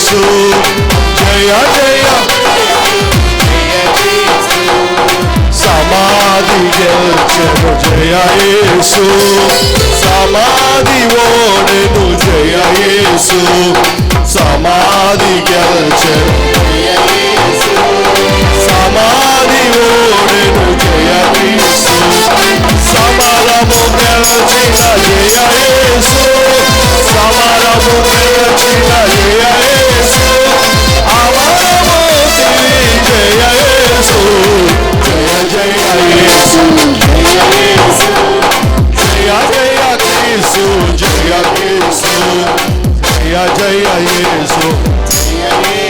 యేసు జయ జయ సమాధి గెలిచెను జయ యేసు సమాధి ఓడెను జయ యేసు సమాధి గెలిచెను సమాధి ఓడెను జయ యేసు సమరము గెలిచిన జయ యేసు సమరము గెలిచిన జయ యేసు అమరము జయ యేసు జయ జయ యేసు జయ యేసు జయ జయ యేసు జయ యేసు జయ జయ యేసు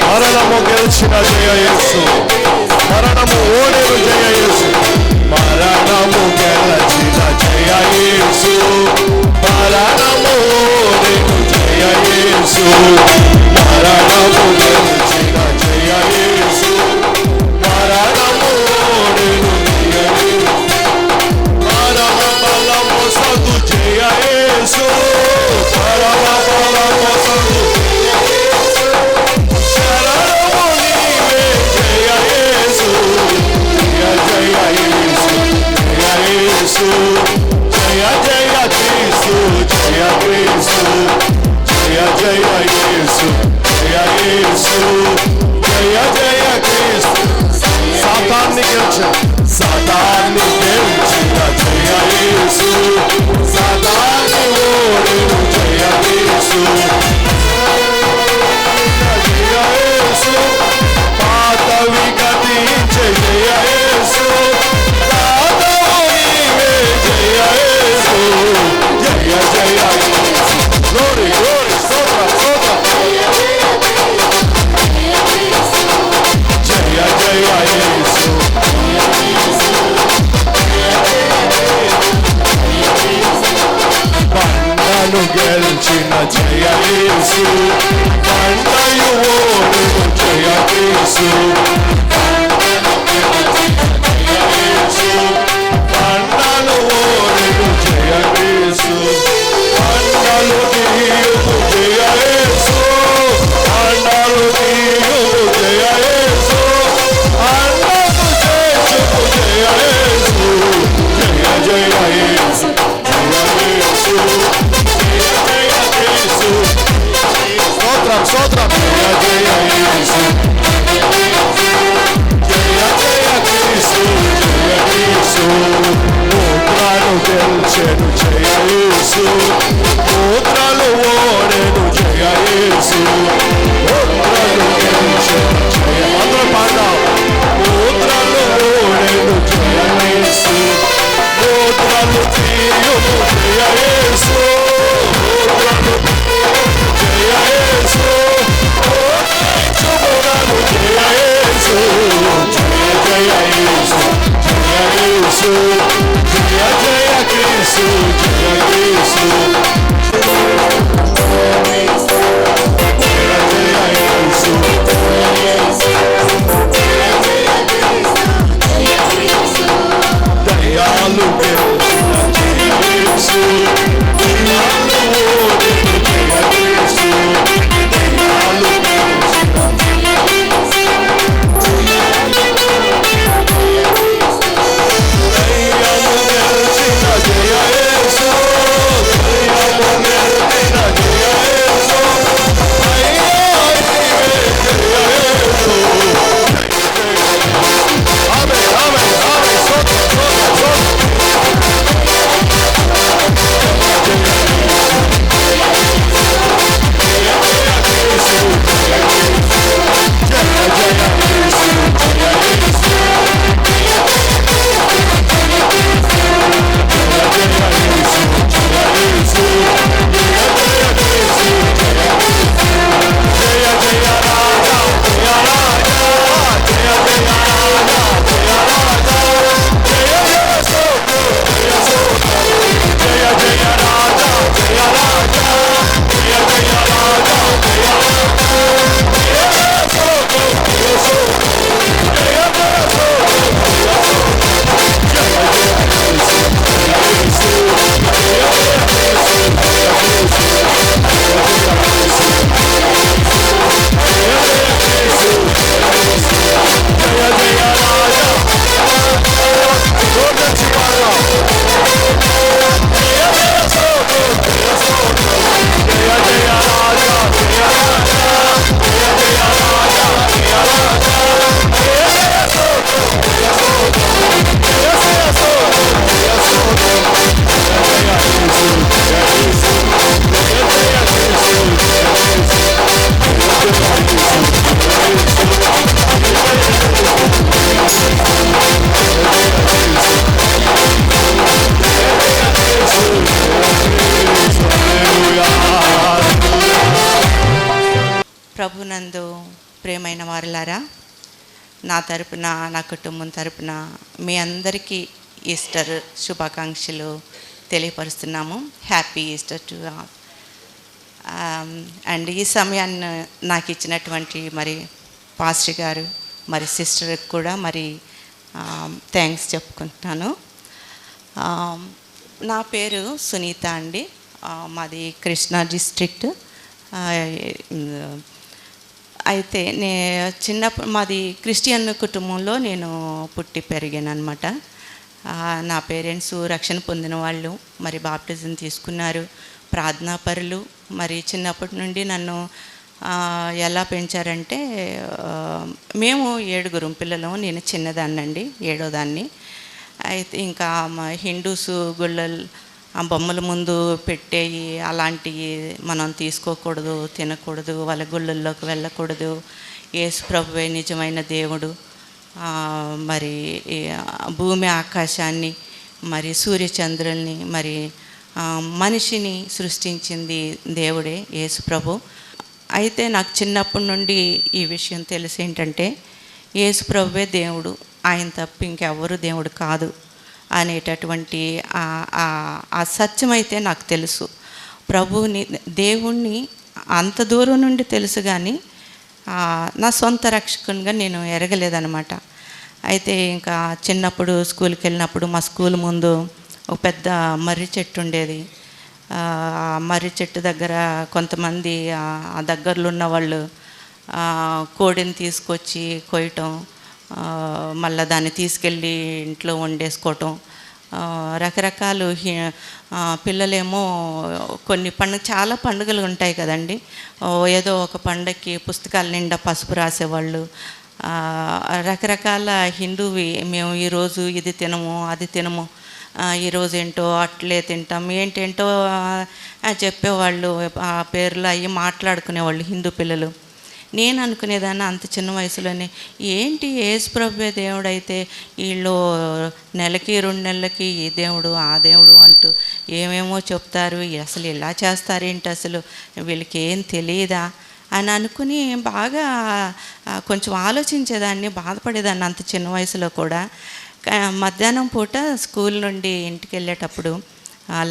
మరణము గెలిచిన జయ యేసు మరణము ఓడెను జయ యేసు మరణము గెలిచిన జయ యేసు మరణము ఓడెను జయ యేసు మరణము ప్రభునందు ప్రియమైన వారులారా, నా తరపున, నా కుటుంబం తరపున మీ అందరికీ ఈస్టర్ శుభాకాంక్షలు తెలియపరుస్తున్నాము. Happy Easter to all. And ఈ సమయాన్ని నాకు ఇచ్చినటువంటి మరి పాస్టర్ గారు మరి సిస్టర్కి కూడా మరి థ్యాంక్స్ చెప్పుకుంటున్నాను. నా పేరు సునీత అండి. మాది కృష్ణా డిస్ట్రిక్ట్. అయితే చిన్నప్పుడు మాది క్రిస్టియన్ కుటుంబంలో నేను పుట్టి పెరిగాను అనమాట. నా పేరెంట్స్ రక్షణ పొందిన వాళ్ళు, మరి బాప్టిజం తీసుకున్నారు, ప్రార్థనాపరులు. మరి చిన్నప్పటి నుండి నన్ను ఎలా పెంచారంటే, మేము 7 పిల్లలు, నేను చిన్నదాన్నండి, 7వ దాన్ని. అయితే ఇంకా హిందూస్ గుళ్ళలు బొమ్మల ముందు పెట్టేవి అలాంటివి మనం తీసుకోకూడదు, తినకూడదు, వాళ్ళ గుళ్ళల్లోకి వెళ్ళకూడదు. యేసు ప్రభువే నిజమైన దేవుడు, మరి భూమి ఆకాశాన్ని, మరి సూర్యచంద్రుల్ని, మరి మనిషిని సృష్టించింది దేవుడే, యేసు ప్రభు. అయితే నాకు చిన్నప్పటి నుండి ఈ విషయం తెలిసి ఏంటంటే, యేసు ప్రభువే దేవుడు, ఆయన తప్ప ఇంకెవ్వరు దేవుడు కాదు అనేటటువంటి ఆ సత్యమైతే నాకు తెలుసు. ప్రభువుని, దేవుణ్ణి అంత దూరం నుండి తెలుసు, కానీ నా సొంత రక్షకునిగా నేను ఎరగలేదనమాట. అయితే ఇంకా చిన్నప్పుడు స్కూల్కి వెళ్ళినప్పుడు మా స్కూల్ ముందు ఒక పెద్ద మర్రి చెట్టు ఉండేది. ఆ మర్రి చెట్టు దగ్గర కొంతమంది ఆ దగ్గరలో ఉన్న వాళ్ళు కోడిని తీసుకొచ్చి కొయ్యటం, మళ్ళీ దాన్ని తీసుకెళ్ళి ఇంట్లో వండేసుకోవటం, రకరకాలు. పిల్లలేమో కొన్ని చాలా పండుగలు ఉంటాయి కదండి. ఏదో ఒక పండగకి పుస్తకాల నిండా పసుపు రాసేవాళ్ళు. రకరకాల హిందూవి, మేము ఈరోజు ఇది తినము, అది తినము, ఈరోజు ఏంటో అట్లే తింటాం, ఏంటేంటో చెప్పేవాళ్ళు. ఆ పేర్లు అవి మాట్లాడుకునేవాళ్ళు హిందూ పిల్లలు. నేను అనుకునేదాన్ని అంత చిన్న వయసులోనే, ఏంటి యేసు ప్రభువే దేవుడు అయితే వీళ్ళు నెలకి 2 నెలలకి ఈ దేవుడు ఆ దేవుడు అంటూ ఏమేమో చెప్తారు, అసలు ఇలా చేస్తారేంటి, అసలు వీళ్ళకి ఏం తెలియదా అని అనుకుని బాగా కొంచెం ఆలోచించేదాన్ని, బాధపడేదాన్ని అంత చిన్న వయసులో కూడా. మధ్యాహ్నం పూట స్కూల్ నుండి ఇంటికి వెళ్ళేటప్పుడు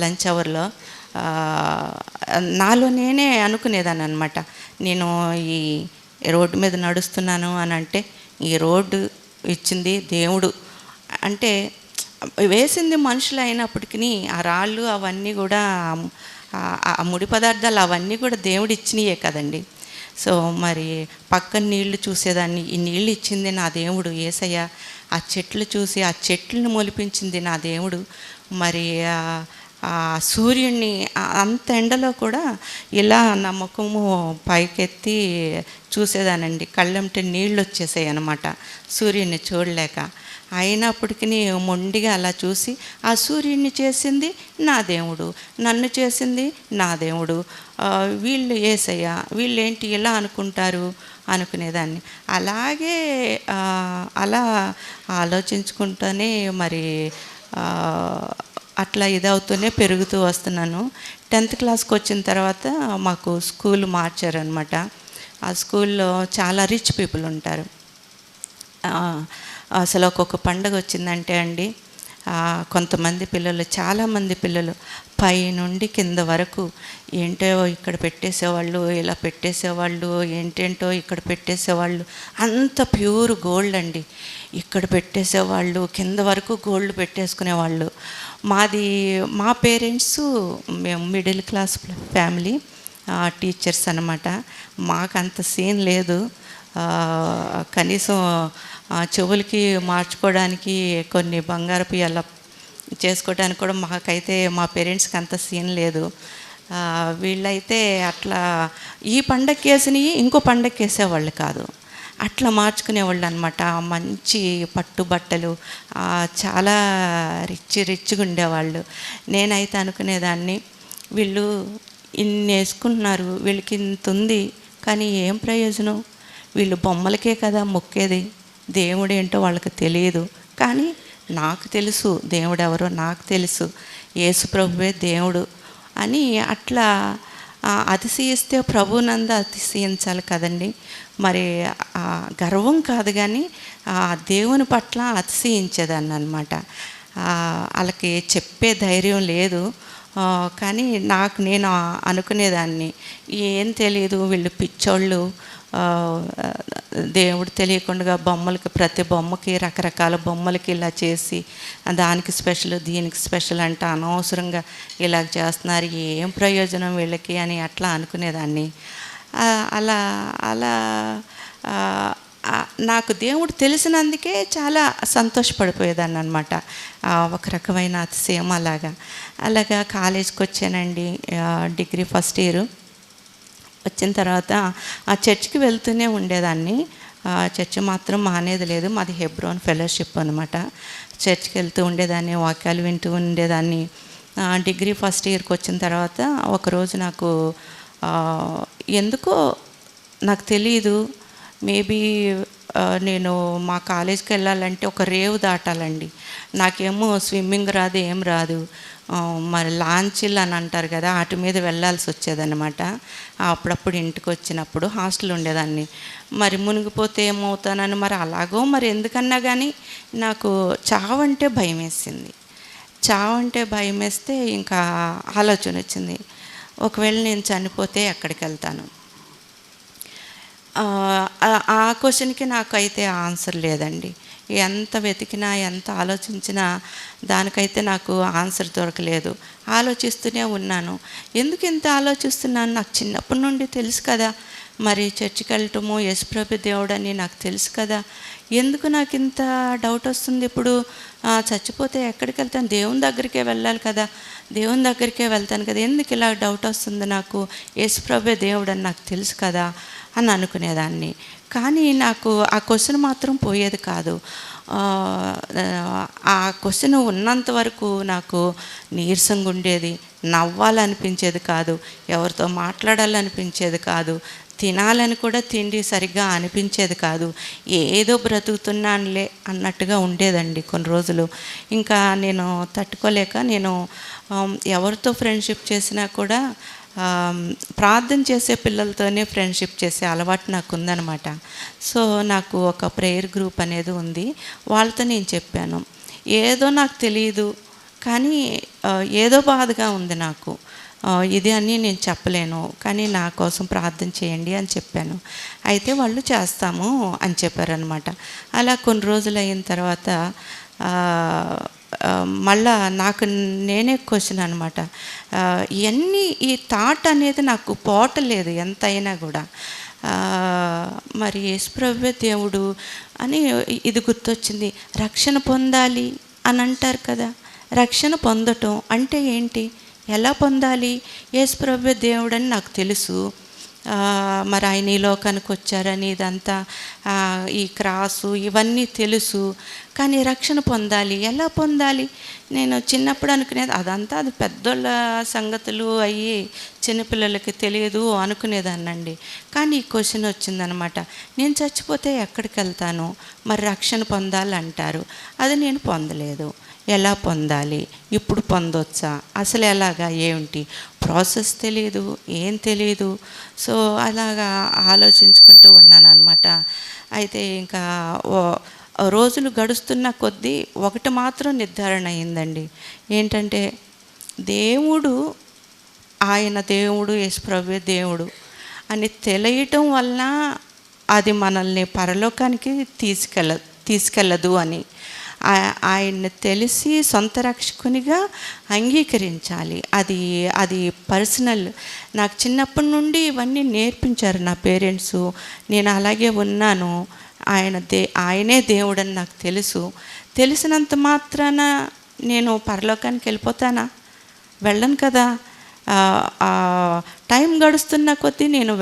లంచ్ అవర్లో నాలో నేనే అనుకునేదాన్ని అనమాట, నేను ఈ రోడ్డు మీద నడుస్తున్నాను అని అంటే, ఈ రోడ్డు ఇచ్చింది దేవుడు, అంటే వేసింది మనుషులు అయినప్పటికీ ఆ రాళ్ళు అవన్నీ కూడా, ఆ ముడి పదార్థాలు అవన్నీ కూడా దేవుడు ఇచ్చినయే కదండి. సో మరి పక్కన నీళ్లు చూసేదాన్ని, ఈ నీళ్ళు ఇచ్చింది నా దేవుడు యేసయ్య, ఆ చెట్లు చూసి ఆ చెట్లను మొలిపించింది నా దేవుడు. మరి ఆ సూర్యుడిని అంత ఎండలో కూడా ఇలా నా ముఖము పైకెత్తి చూసేదానండి. కళ్ళంటే నీళ్ళు వచ్చేసాయి అన్నమాట సూర్యుడిని చూడలేక. అయినప్పటికీ మొండిగా అలా చూసి, ఆ సూర్యుడిని చేసింది నా దేవుడు, నన్ను చేసింది నా దేవుడు, వీళ్ళు యేసయ్య, వీళ్ళేంటి ఇలా అనుకుంటారు అనుకునేదాన్ని. అలాగే అలా ఆలోచించుకుంటూనే మరి అట్లా ఇదవుతూనే పెరుగుతూ వస్తున్నాను. 10th క్లాస్కి వచ్చిన తర్వాత మాకు స్కూల్ మార్చారనమాట. ఆ స్కూల్లో చాలా రిచ్ పీపుల్ ఉంటారు. అసలు ఒక్కొక్క పండుగ వచ్చిందంటే అండి, కొంతమంది పిల్లలు, చాలామంది పిల్లలు పై నుండి కింద వరకు ఏంటో ఇక్కడ పెట్టేసేవాళ్ళు, ఇలా పెట్టేసేవాళ్ళు, ఏంటేంటో ఇక్కడ పెట్టేసేవాళ్ళు. అంత ప్యూర్ గోల్డ్ అండి ఇక్కడ పెట్టేసేవాళ్ళు, కింద వరకు గోల్డ్ పెట్టేసుకునేవాళ్ళు. మా పేరెంట్స్, మేము మిడిల్ క్లాస్ ఫ్యామిలీ, టీచర్స్ అన్నమాట. మాకంత సీన్ లేదు. కనీసం చెవులకి మార్చుకోవడానికి కొన్ని బంగారపు అలా చేసుకోవడానికి కూడా మాకైతే, మా పేరెంట్స్కి అంత సీన్ లేదు. వీళ్ళైతే అట్లా ఈ పండగకి వేసినవి ఇంకో పండగకి వేసేవాళ్ళు కాదు, అట్లా మార్చుకునేవాళ్ళు అనమాట. మంచి పట్టుబట్టలు, చాలా రిచ్గా ఉండేవాళ్ళు. నేనైతే అనుకునేదాన్ని, వీళ్ళు ఇన్ని వేసుకుంటున్నారు, వీళ్ళకి ఇంత ఉంది, కానీ ఏం ప్రయోజనం, వీళ్ళు బొమ్మలకే కదా మొక్కేది, దేవుడు ఏంటో వాళ్ళకి తెలియదు. కానీ నాకు తెలుసు దేవుడు ఎవరో, నాకు తెలుసు యేసు ప్రభువే దేవుడు అని అట్లా అతిశయిస్తే ప్రభునందు అతిశయించాలి కదండి. మరి గర్వం కాదు కానీ దేవుని పట్ల అతిశయించేదాన్ని అనమాట. వాళ్ళకి చెప్పే ధైర్యం లేదు. కానీ నేను అనుకునేదాన్ని, ఏం తెలియదు వీళ్ళు పిచ్చోళ్ళు, దేవుడు తెలియకుండా బొమ్మలకి, ప్రతి బొమ్మకి రకరకాల బొమ్మలకి ఇలా చేసి దానికి స్పెషల్ దీనికి స్పెషల్ అంట అనవసరంగా ఇలా చేస్తున్నారు, ఏం ప్రయోజనం వీళ్ళకి అని అట్లా అనుకునేదాన్ని. అలా అలా నాకు దేవుడు తెలిసినందుకే చాలా సంతోషపడిపోయేదాన్ని అనమాట. ఒక రకమైన అతిశయం. అలాగా కాలేజీకి వచ్చానండి. డిగ్రీ ఫస్ట్ ఇయర్ వచ్చిన తర్వాత ఆ చర్చ్కి వెళ్తూనే ఉండేదాన్ని. చర్చ్ మాత్రం మానేది లేదు. మాది హెబ్రోన్ ఫెలోషిప్ అనమాట. చర్చ్కి వెళ్తూ ఉండేదాన్ని, వాక్యాలు వింటూ ఉండేదాన్ని. డిగ్రీ ఫస్ట్ ఇయర్కి వచ్చిన తర్వాత ఒకరోజు నాకు ఎందుకో నాకు తెలీదు, మేబీ నేను మా కాలేజీకి వెళ్ళాలంటే ఒక రేవు దాటాలండి. నాకేమో స్విమ్మింగ్ రాదు, ఏం రాదు. మరి లాంచీలు అని అంటారు కదా, వాటి మీద వెళ్ళాల్సి వచ్చేదన్నమాట. అప్పుడప్పుడు ఇంటికి వచ్చినప్పుడు హాస్టల్ ఉండేదాన్ని. మరి మునిగిపోతే ఏమవుతానని మరి అలాగో మరి ఎందుకన్నా కానీ నాకు చావంటే భయం వేసింది. చావంటే భయం వేస్తే ఇంకా ఆలోచన వచ్చింది, ఒకవేళ నేను చనిపోతే ఎక్కడికి వెళ్తాను. ఆ క్వశ్చన్కి నాకైతే ఆన్సర్ లేదండి. ఎంత వెతికినా ఎంత ఆలోచించినా దానికైతే నాకు ఆన్సర్ దొరకలేదు. ఆలోచిస్తూనే ఉన్నాను. ఎందుకు ఇంత ఆలోచిస్తున్నాను, నాకు చిన్నప్పటి నుండి తెలుసు కదా, మరి చర్చికి వెళ్ళటము యేసుప్రభు దేవుడని నాకు తెలుసు కదా, ఎందుకు నాకు ఇంత డౌట్ వస్తుంది ఇప్పుడు? చచ్చిపోతే ఎక్కడికి వెళ్తాను, దేవుని దగ్గరికే వెళ్ళాలి కదా, దేవుని దగ్గరికే వెళ్తాను కదా, ఎందుకు ఇలా డౌట్ వస్తుంది నాకు? యేసుప్రభు దేవుడని నాకు తెలుసు కదా అని అనుకునేదాన్ని. కానీ నాకు ఆ క్వశ్చన్ మాత్రం పోయేది కాదు. ఆ క్వశ్చన్ ఉన్నంత వరకు నాకు నీరసంగా ఉండేది, నవ్వాలనిపించేది కాదు, ఎవరితో మాట్లాడాలనిపించేది కాదు, తినాలని కూడా తిండి సరిగ్గా అనిపించేది కాదు. ఏదో బ్రతుకుతున్నానులే అన్నట్టుగా ఉండేదండి కొన్ని రోజులు. ఇంకా నేను తట్టుకోలేక నేను ఎవరితో ఫ్రెండ్షిప్ చేసినా కూడా ప్రార్థన చేసే పిల్లలతోనే ఫ్రెండ్షిప్ చేసే అలవాటు నాకు ఉందన్నమాట. సో నాకు ఒక ప్రేయర్ గ్రూప్ అనేది ఉంది. వాళ్ళతో నేను చెప్పాను, ఏదో నాకు తెలియదు కానీ ఏదో బాధగా ఉంది నాకు, ఇది అని నేను చెప్పలేను, కానీ నా కోసం ప్రార్థన చేయండి అని చెప్పాను. అయితే వాళ్ళు చేస్తాము అని చెప్పారనమాట. అలా కొన్ని రోజులు అయిన తర్వాత మళ్ళా నాకు నేనే క్వశ్చన్ అనమాట. ఇవన్నీ ఈ థాట్ అనేది నాకు పోవట్లేదు ఎంతైనా కూడా. మరి యేసుప్రభువే దేవుడు అని ఇది గుర్తొచ్చింది. రక్షణ పొందాలి అని అంటారు కదా, రక్షణ పొందటం అంటే ఏంటి, ఎలా పొందాలి? యేసుప్రభువే దేవుడని నాకు తెలుసు, మరి ఆయన ఈ లోకానికి వచ్చారని ఇదంతా ఈ క్రాసు ఇవన్నీ తెలుసు, కానీ రక్షణ పొందాలి, ఎలా పొందాలి? నేను చిన్నప్పుడు అనుకునేది అదంతా అది పెద్దోళ్ళ సంగతులు అయ్యి చిన్నపిల్లలకి తెలియదు అనుకునేదాన్నండి. కానీ ఈ క్వశ్చన్ వచ్చిందనమాట, నేను చచ్చిపోతే ఎక్కడికి వెళ్తాను, మరి రక్షణ పొందాలంటారు, అది నేను పొందలేదు, ఎలా పొందాలి, ఇప్పుడు పొందొచ్చా, అసలు ఎలాగా, ఏమిటి ప్రాసెస్ తెలియదు, ఏం తెలియదు. సో అలాగా ఆలోచించుకుంటూ ఉన్నాను అనమాట. అయితే ఇంకా రోజులు గడుస్తున్న కొద్దీ ఒకటి మాత్రం నిర్ధారణ అయిందండి. ఏంటంటే దేవుడు, ఆయన దేవుడు, యేసుప్రభువే దేవుడు అని తెలియటం వలన అది మనల్ని పరలోకానికి తీసుకెళ్ళదు అని, ఆయన్ని తెలిసి సొంత రక్షకునిగా అంగీకరించాలి. అది పర్సనల్. నాకు చిన్నప్పటి నుండి ఇవన్నీ నేర్పించారు నా పేరెంట్సు. నేను అలాగే ఉన్నాను. ఆయనే దేవుడని నాకు తెలుసు. తెలిసినంత మాత్రాన నేను పరలోకానికి వెళ్ళిపోతానా? వెళ్ళను కదా. టైం గడుస్తున్న కొద్దీ నేను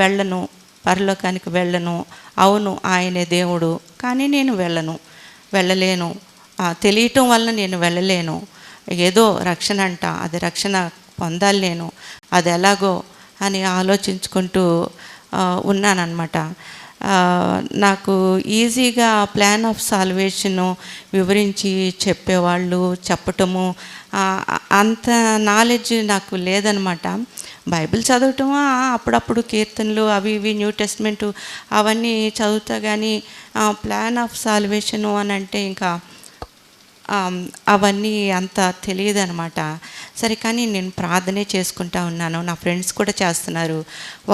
పరలోకానికి వెళ్ళను. అవును ఆయనే దేవుడు, కానీ నేను వెళ్ళలేను. తెలియటం వలన నేను వెళ్ళలేను. ఏదో రక్షణ అంట, అది రక్షణ పొందాలి నేను, అది ఎలాగో అని ఆలోచించుకుంటూ ఉన్నానన్నమాట. నాకు ఈజీగా ప్లాన్ ఆఫ్ సాల్వేషను వివరించి చెప్పేవాళ్ళు చెప్పటము అంత నాలెడ్జ్ నాకు లేదనమాట. బైబిల్ చదవటం అప్పుడప్పుడు కీర్తనలు అవి ఇవి న్యూ టెస్ట్మెంటు అవన్నీ చదువుతా, కానీ ప్లాన్ ఆఫ్ సాల్వేషను అని అంటే ఇంకా అవన్నీ అంత తెలియదు అనమాట. సరే, కానీ నేను ప్రార్థనే చేసుకుంటా ఉన్నాను, నా ఫ్రెండ్స్ కూడా చేస్తున్నారు.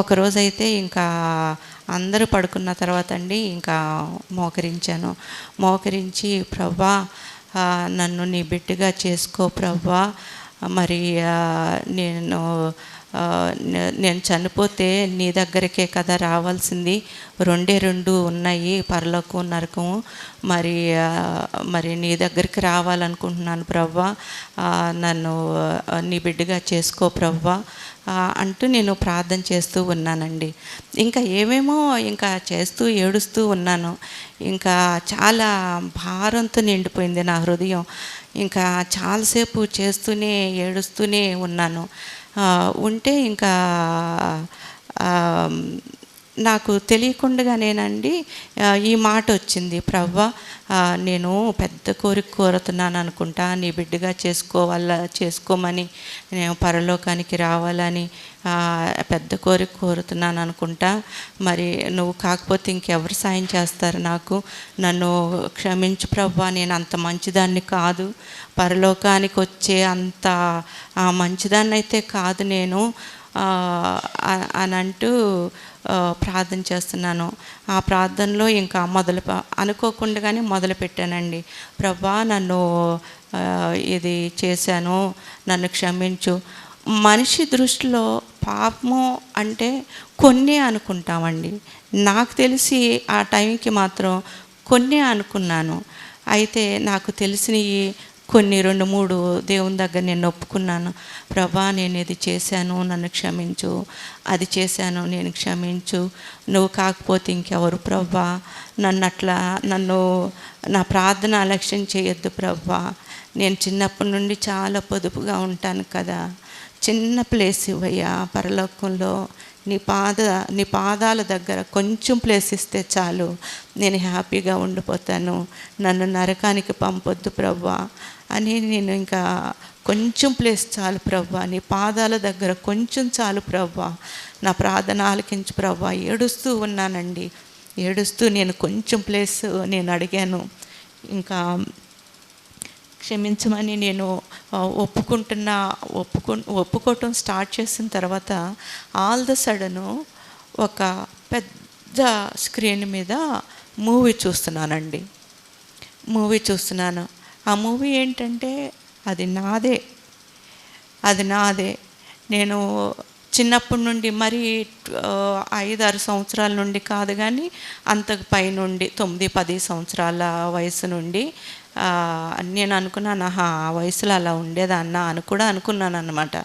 ఒకరోజైతే ఇంకా అందరూ పడుకున్న తర్వాత అండి ఇంకా మోకరించి ప్రభా నన్ను నీ బిడ్డగా చేసుకో ప్రభా, మరి నేను చనిపోతే నీ దగ్గరికే కదా రావాల్సింది, రెండు ఉన్నాయి, పరలోకం నరకము, మరి నీ దగ్గరికి రావాలనుకుంటున్నాను ప్రవ్వా, నన్ను నీ బిడ్డగా చేసుకో ప్రవ్వా అంటూ నేను ప్రార్థన చేస్తూ ఉన్నానండి. ఇంకా ఏమేమో ఇంకా చేస్తూ ఏడుస్తూ ఉన్నాను. ఇంకా చాలా భారంతో నిండిపోయింది నా హృదయం. ఇంకా చాలాసేపు చేస్తూనే ఏడుస్తూనే ఉన్నాను. ఉంటే ఇంకా నాకు తెలియకుండానేనండి ఈ మాట వచ్చింది, ప్రవ్వా నేను పెద్ద కోరిక కోరుతున్నాను అనుకుంటా, నీ బిడ్డగా చేసుకోమని, నేను పరలోకానికి రావాలని పెద్ద కోరిక కోరుతున్నాను అనుకుంటా. మరి నువ్వు కాకపోతే ఇంకెవరు సాయం చేస్తారు నాకు, నన్ను క్షమించు ప్రవ్వా, నేను అంత మంచిదాన్ని కాదు, పరలోకానికి వచ్చే అంత మంచిదాన్ని అయితే కాదు నేను అని అంటూ ప్రార్థన చేస్తున్నాను. ఆ ప్రార్థనలో ఇంకా అనుకోకుండానే మొదలుపెట్టానండి. ప్రభా నన్ను ఇది చేశాను, నన్ను క్షమించు. మనిషి దృష్టిలో పాపము అంటే కొన్ని అనుకుంటామండి. నాకు తెలిసి ఆ టైంకి మాత్రం కొన్ని అనుకున్నాను. అయితే నాకు తెలిసినవి కొన్ని 2-3 దేవుని దగ్గర నేను ఒప్పుకున్నాను. ప్రభా నేను ఇది చేశాను, నన్ను క్షమించు, అది చేశాను, నేను క్షమించు, నువ్వు కాకపోతే ఇంకెవరు ప్రభా, నన్ను నా ప్రార్థన అలక్ష్యం చేయొద్దు ప్రభా, నేను చిన్నప్పటి నుండి చాలా పొదుపుగా ఉంటాను కదా, చిన్న ప్లేస్ ఇవ్వయ్యా పరలోకంలో, నీ పాదాల దగ్గర కొంచెం ప్లేస్ ఇస్తే చాలు, నేను హ్యాపీగా ఉండిపోతాను, నన్ను నరకానికి పంపొద్దు ప్రభా అని నేను ఇంకా కొంచెం ప్లేస్ చాలు ప్రభా, నీ పాదాల దగ్గర కొంచెం చాలు ప్రభా, నా ప్రార్థన ఆలకించు ప్రభా. ఏడుస్తూ ఉన్నానండి. ఏడుస్తూ నేను కొంచెం ప్లేస్ నేను అడిగాను. ఇంకా క్షమించమని నేను ఒప్పుకోవటం స్టార్ట్ చేసిన తర్వాత ఆల్ ద సడను ఒక పెద్ద స్క్రీన్ మీద మూవీ చూస్తున్నాను. ఆ మూవీ ఏంటంటే అది నాదే. నేను చిన్నప్పటి నుండి మరి 5-6 సంవత్సరాల నుండి కాదు, కానీ అంతకు పైనుండి 9-10 సంవత్సరాల వయసు నుండి నేను అనుకున్నాను, ఆ వయసులో అలా ఉండేదాన్నా అని కూడా అనుకున్నాను అన్నమాట.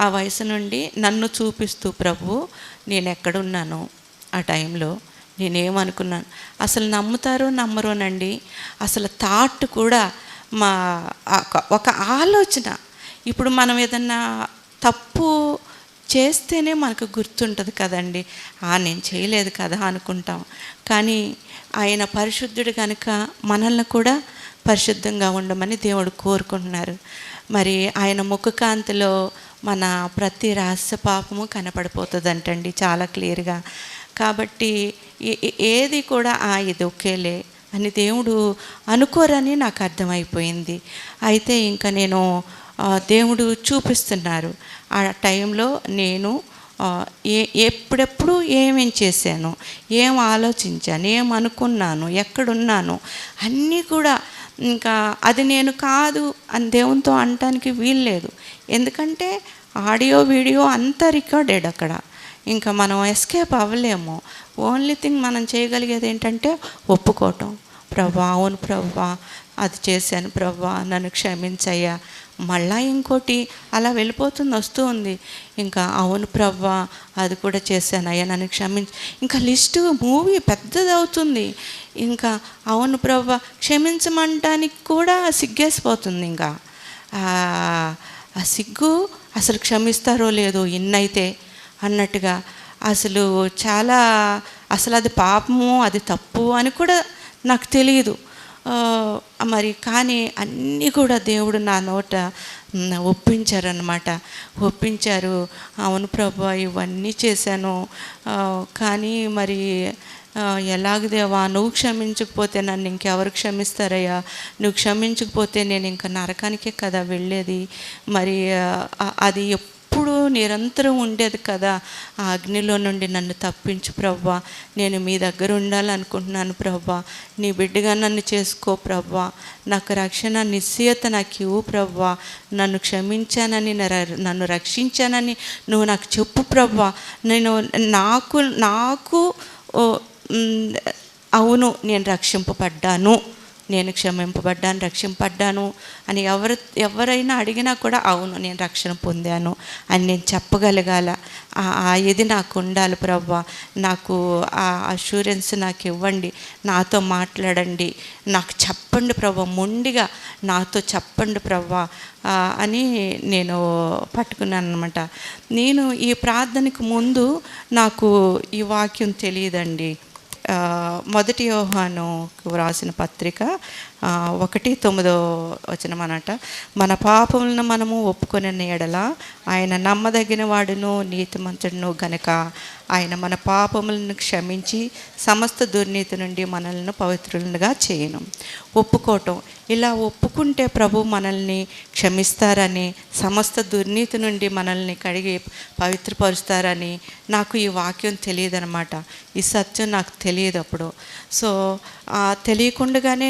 ఆ వయసు నుండి నన్ను చూపిస్తూ ప్రభు నేను ఎక్కడున్నాను ఆ టైంలో నేనేమనుకున్నాను, అసలు నమ్ముతారో నమ్మరోనండి, అసలు థాట్ కూడా ఒక ఆలోచన. ఇప్పుడు మనం ఏదన్నా తప్పు చేస్తేనే మనకు గుర్తుంటుంది కదండి, నేను చేయలేదు కదా అనుకుంటాం. కానీ ఆయన పరిశుద్ధుడు కనుక మనల్ని కూడా పరిశుద్ధంగా ఉండమని దేవుడు కోరుకుంటున్నారు. మరి ఆయన ముఖకాంతిలో మన ప్రతి రహస్య పాపము కనపడిపోతుందంటండి చాలా క్లియర్గా. కాబట్టి ఏది కూడా ఇది ఒకేలే అని దేవుడు అనుకోరని నాకు అర్థమైపోయింది. అయితే ఇంకా నేను దేవుడు చూపిస్తున్నారు ఆ టైంలో నేను ఎప్పుడెప్పుడు ఏమేం చేశాను, ఏం ఆలోచించాను, ఏమనుకున్నాను, ఎక్కడున్నాను అన్నీ కూడా. ఇంకా అది నేను కాదు అని దేవునితో అనటానికి వీల్లేదు, ఎందుకంటే ఆడియో వీడియో అంతా రికార్డెడ్ అక్కడ. ఇంకా మనం ఎస్కేప్ అవ్వలేము. ఓన్లీ థింగ్ మనం చేయగలిగేది ఏంటంటే ఒప్పుకోవటం. ప్రభా అవును ప్రభా అది చేశాను ప్రభా, నన్ను క్షమించయ్యా. మళ్ళా ఇంకోటి అలా వస్తూ ఉంది. ఇంకా అవును ప్రభా అది కూడా చేశానయ్యా, నన్ను క్షమించి. ఇంకా లిస్టు మూవీ పెద్దది అవుతుంది. ఇంకా అవును ప్రభా క్షమించమంటానికి కూడా సిగ్గేసిపోతుంది. ఇంకా ఆ సిగ్గు అసలు క్షమిస్తారో లేదో ఇన్నైతే అన్నట్టుగా అసలు చాలా అసలు అది పాపము, అది తప్పు అని కూడా నాకు తెలియదు. మరి కానీ అన్నీ కూడా దేవుడు నా నోట ఒప్పించారనమాట. ఒప్పించారు. అవును ప్రభా, ఇవన్నీ చేశాను, కానీ మరి ఎలాగ దేవా, నువ్వు క్షమించకపోతే నన్ను ఇంకెవరు క్షమిస్తారయ్యా? నువ్వు క్షమించకపోతే నేను ఇంకా నరకానికే కదా వెళ్ళేది. మరి అది ఎప్పుడు నిరంతరం ఉండేది కదా. ఆ అగ్నిలో నుండి నన్ను తప్పించు ప్రవ్వా. నేను మీ దగ్గర ఉండాలనుకుంటున్నాను ప్రవ్వా. నీ బిడ్డగా నన్ను చేసుకో ప్రవ్వా. నాకు రక్షణ నిశ్చయత నాకు ఇవ్వు ప్రవ్వా. నన్ను క్షమించానని, నన్ను రక్షించానని నువ్వు నాకు చెప్పు ప్రవ్వా. నేను నాకు అవును, నేను రక్షింపబడ్డాను, నేను క్షమింపబడ్డాను, రక్షింపబడ్డాను అని ఎవరైనా అడిగినా కూడా అవును, నేను రక్షణ పొందాను అని నేను చెప్పగలగాల. ఇది నాకు ఉండాలి ప్రవ్వా. నాకు ఆ అష్యూరెన్స్ నాకు ఇవ్వండి, నాతో మాట్లాడండి, నాకు చెప్పండి ప్రవ్వా, మొండిగా నాతో చెప్పండి ప్రవ్వా అని నేను పట్టుకున్నాను అనమాట. నేను ఈ ప్రార్థనకు ముందు నాకు ఈ వాక్యం తెలియదండి. మొదటి యోహానుకు వ్రాసిన పత్రిక 1:9 అన్నమాట. మన పాపములను మనము ఒప్పుకొనిన ఎడల ఆయన నమ్మదగిన వాడును నీతిమంతుడును గనుక ఆయన మన పాపములను క్షమించి సమస్త దుర్నీతి నుండి మనల్ని పవిత్రులుగా చేయను. ఒప్పుకోవటం, ఇలా ఒప్పుకుంటే ప్రభు మనల్ని క్షమిస్తారని, సమస్త దుర్నీతి నుండి మనల్ని కడిగి పవిత్రపరుస్తారని నాకు ఈ వాక్యం తెలియదనమాట. ఈ సత్యం నాకు తెలియదు అప్పుడు. సో తెలియకుండానే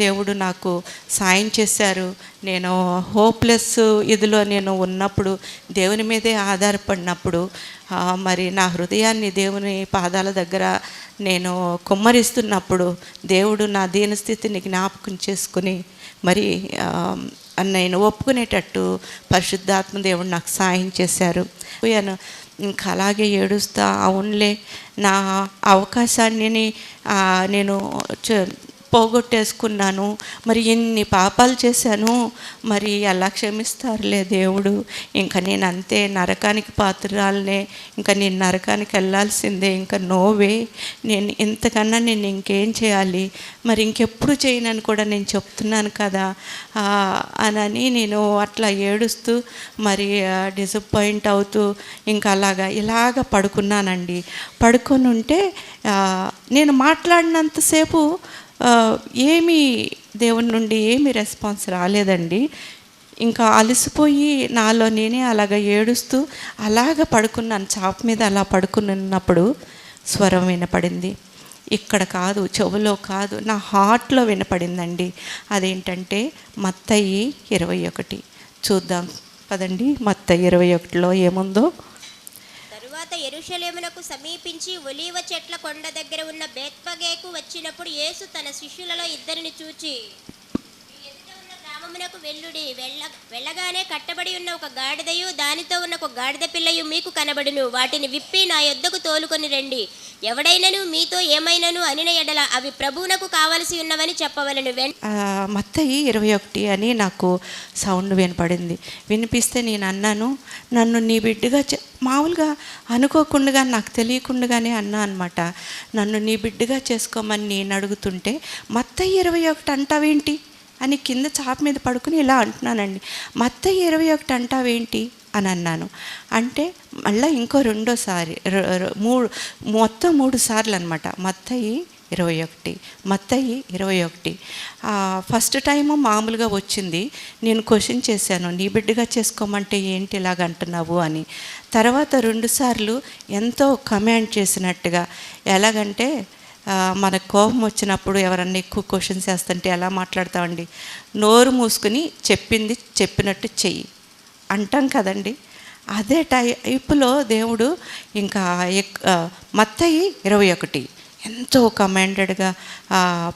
దేవుడు నాకు సాయం చేశారు. నేను హోప్లెస్ ఇదిలో నేను ఉన్నప్పుడు, దేవుని మీదే ఆధారపడినప్పుడు, మరి నా హృదయాన్ని దేవుని పాదాల దగ్గర నేను కుమ్మరిస్తున్నప్పుడు దేవుడు నా దీనస్థితిని జ్ఞాపకం చేసుకుని మరి నేను ఒప్పుకునేటట్టు పరిశుద్ధాత్మ దేవుడు నాకు సాయం చేశారు. ఇంకా అలాగే ఏడుస్తా, అవునులే నా అవకాశాన్ని నేను పోగొట్టేసుకున్నాను, మరి ఎన్ని పాపాలు చేశాను, మరి ఎలా క్షమిస్తారులే దేవుడు, ఇంకా నేను అంతే నరకానికి పాత్రరాలనే, ఇంకా నేను నరకానికి వెళ్ళాల్సిందే, ఇంకా నోవే, నేను ఇంతకన్నా నేను ఇంకేం చేయాలి, మరి ఇంకెప్పుడు చేయనని కూడా నేను చెప్తున్నాను కదా అని నేను అట్లా ఏడుస్తూ మరి డిసప్పాయింట్ అవుతూ ఇంకా ఇలాగ పడుకున్నానండి. పడుకొని ఉంటే నేను మాట్లాడినంతసేపు ఏమీ దేవుని నుండి ఏమీ రెస్పాన్స్ రాలేదండి. ఇంకా అలసిపోయి నాలో నేనే ఏడుస్తూ పడుకున్నాను. చాప మీద అలా పడుకున్నప్పుడు స్వరం వినపడింది. ఇక్కడ కాదు, చెవులో కాదు, నా హార్ట్లో వినపడిందండి. అదేంటంటే మత్తయి 21 చూద్దాం పదండి. మత్తయి 21లో ఏముందో. యెరూషలేమునకు సమీపించి ఒలీవ చెట్ల కొండ దగ్గర ఉన్న బేత్పగేకు వచ్చినప్పుడు యేసు తన శిష్యులలో 2 చూచి, ఎదుట ఉన్న గ్రామమునకు వెళ్ళుడి, వెళ్ళగానే కట్టబడి ఉన్న ఒక గాడిదయు దానితో ఉన్న ఒక గాడిద పిల్లయు మీకు కనబడును, వాటిని విప్పి నా యొద్దకు తోలుకొని రండి. ఎవడైనను మీతో ఏమైనను అనిన ఎడల అవి ప్రభువునకు కావలసి ఉన్నవని చెప్పవలను. మత్తయి 21 అని నాకు సౌండ్ వినపడింది. వినిపిస్తే నేను అన్నాను, నన్ను నీ బిడ్డగా మామూలుగా అనుకోకుండా నాకు తెలియకుండానే అన్నా అనమాట. నన్ను నీ బిడ్డగా చేసుకోమని నేను అడుగుతుంటే మత్తయి 21 అంటావేంటి అని కింద చాప మీద పడుకుని ఇలా అంటున్నానండి. మత్తయి 21 అంటావేంటి అని అన్నాను. అంటే మళ్ళీ ఇంకో రెండోసారి మొత్తం 3 సార్లు అనమాట. మత్తయి 21 ఫస్ట్ టైము మామూలుగా వచ్చింది. నేను క్వశ్చన్ చేశాను, నీ బిడ్డగా చేసుకోమంటే ఏంటి ఇలాగ అంటున్నావు అని. తర్వాత 2 సార్లు ఎంతో కమాండ్ చేసినట్టుగా, ఎలాగంటే మనకు కోపం వచ్చినప్పుడు ఎవరన్నా ఎక్కువ క్వశ్చన్స్ వేస్తుంటే ఎలా మాట్లాడతామండి, నోరు మూసుకుని చెప్పింది చెప్పినట్టు చెయ్యి అంటాం కదండి. అదే టైపులో దేవుడు ఇంకా మత్తయి 21 ఎంతో కమాండెడ్గా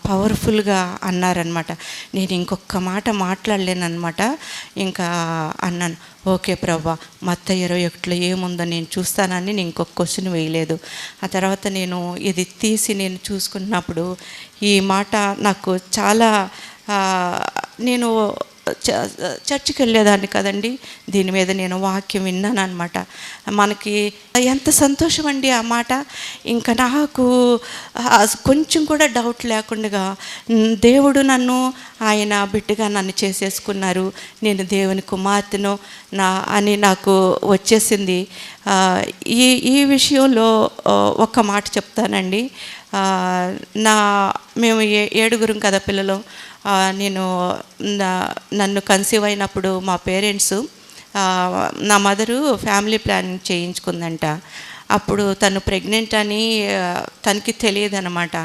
పవర్ఫుల్గా అన్నారనమాట. నేను ఇంకొక మాట మాట్లాడలేనమాట. ఇంకా అన్నాను, ఓకే ప్రభా, మత్తయి 21లో ఏముందో నేను చూస్తానని నేను ఇంకొక క్వశ్చన్ వేయలేదు. ఆ తర్వాత నేను ఇది తీసి నేను చూసుకున్నప్పుడు ఈ మాట నాకు చాలా నేను చర్చికి వెళ్ళేదాన్ని కదండి. దీని మీద నేను వాక్యం విన్నాను అనమాట. మనకి ఎంత సంతోషం అండి ఆ మాట. ఇంకా నాకు కొంచెం కూడా డౌట్ లేకుండా దేవుడు నన్ను, ఆయన బిడ్డగా నన్ను చేసేసుకున్నారు, నేను దేవుని కుమార్తెను అని నాకు వచ్చేసింది. ఈ విషయంలో ఒక మాట చెప్తానండి. మేము 7 కదా పిల్లలు. నన్ను కన్సీవ్ అయినప్పుడు మా పేరెంట్స్, నా మదరు ఫ్యామిలీ ప్లానింగ్ చేయించుకుందంట. అప్పుడు తను ప్రెగ్నెంట్ అని తనకి తెలియదు అనమాట.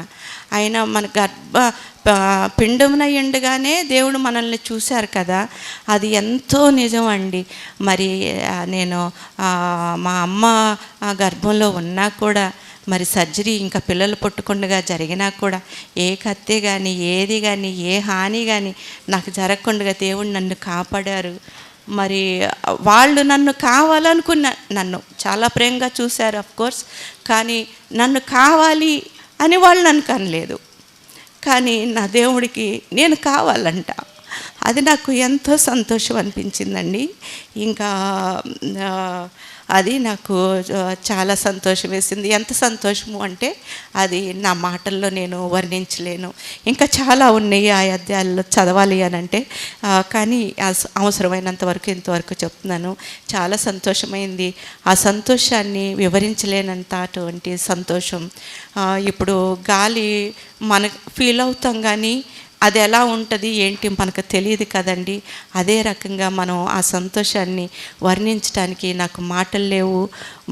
అయినా మన పిండమునయ్యుండగానే దేవుడు మనల్ని చూశారు కదా, అది ఎంతో నిజం అండి. మరి నేను మా అమ్మ గర్భంలో ఉన్నా కూడా, మరి సర్జరీ ఇంకా పిల్లలు పుట్టకుండా జరిగినా కూడా ఏ కత్తి కానీ ఏది కానీ ఏ హాని కానీ నాకు జరగకుండా దేవుడు నన్ను కాపాడారు. మరి వాళ్ళు నన్ను నన్ను చాలా ప్రేమగా చూశారు అఫ్కోర్స్, కానీ నన్ను కావాలి అని వాళ్ళు నన్ను కనలేదు. కానీ నా దేవుడికి నేను కావాలంట. అది నాకు ఎంతో సంతోషం అనిపించిందండి. ఇంకా అది నాకు చాలా సంతోషం వేసింది. ఎంత సంతోషము అంటే అది నా మాటల్లో నేను వర్ణించలేను. ఇంకా చాలా ఉన్నాయి ఆ అధ్యాయాల్లో చదవాలి అని అంటే, కానీ అవసరమైనంత వరకు ఇంతవరకు చెప్తున్నాను. చాలా సంతోషమైంది. ఆ సంతోషాన్ని వివరించలేనంత అటువంటి సంతోషం. ఇప్పుడు గాలి మనకు ఫీల్ అవుతాం, కానీ అది ఎలా ఉంటుంది ఏంటి మనకు తెలియదు కదండి. అదే రకంగా మనం ఆ సంతోషాన్ని వర్ణించడానికి నాకు మాటలు లేవు.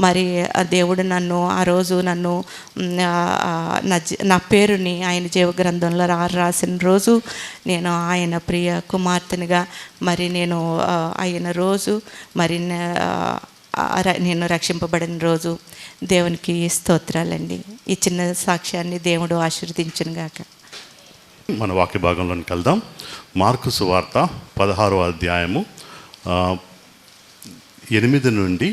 మరి దేవుడు నన్ను ఆ రోజు నా పేరుని ఆయన జీవగ్రంథంలో రాసిన రోజు, నేను ఆయన ప్రియ కుమార్తెనిగా మరి నేను అయిన రోజు, మరి నేను రక్షింపబడిన రోజు. దేవునికి స్తోత్రాలండి. ఈ చిన్న సాక్ష్యాన్ని దేవుడు ఆశీర్వదించునుగాక. మన వాక్య భాగంలోనికి వెళ్దాం. మార్కు సువార్త 16వ అధ్యాయము 8 నుండి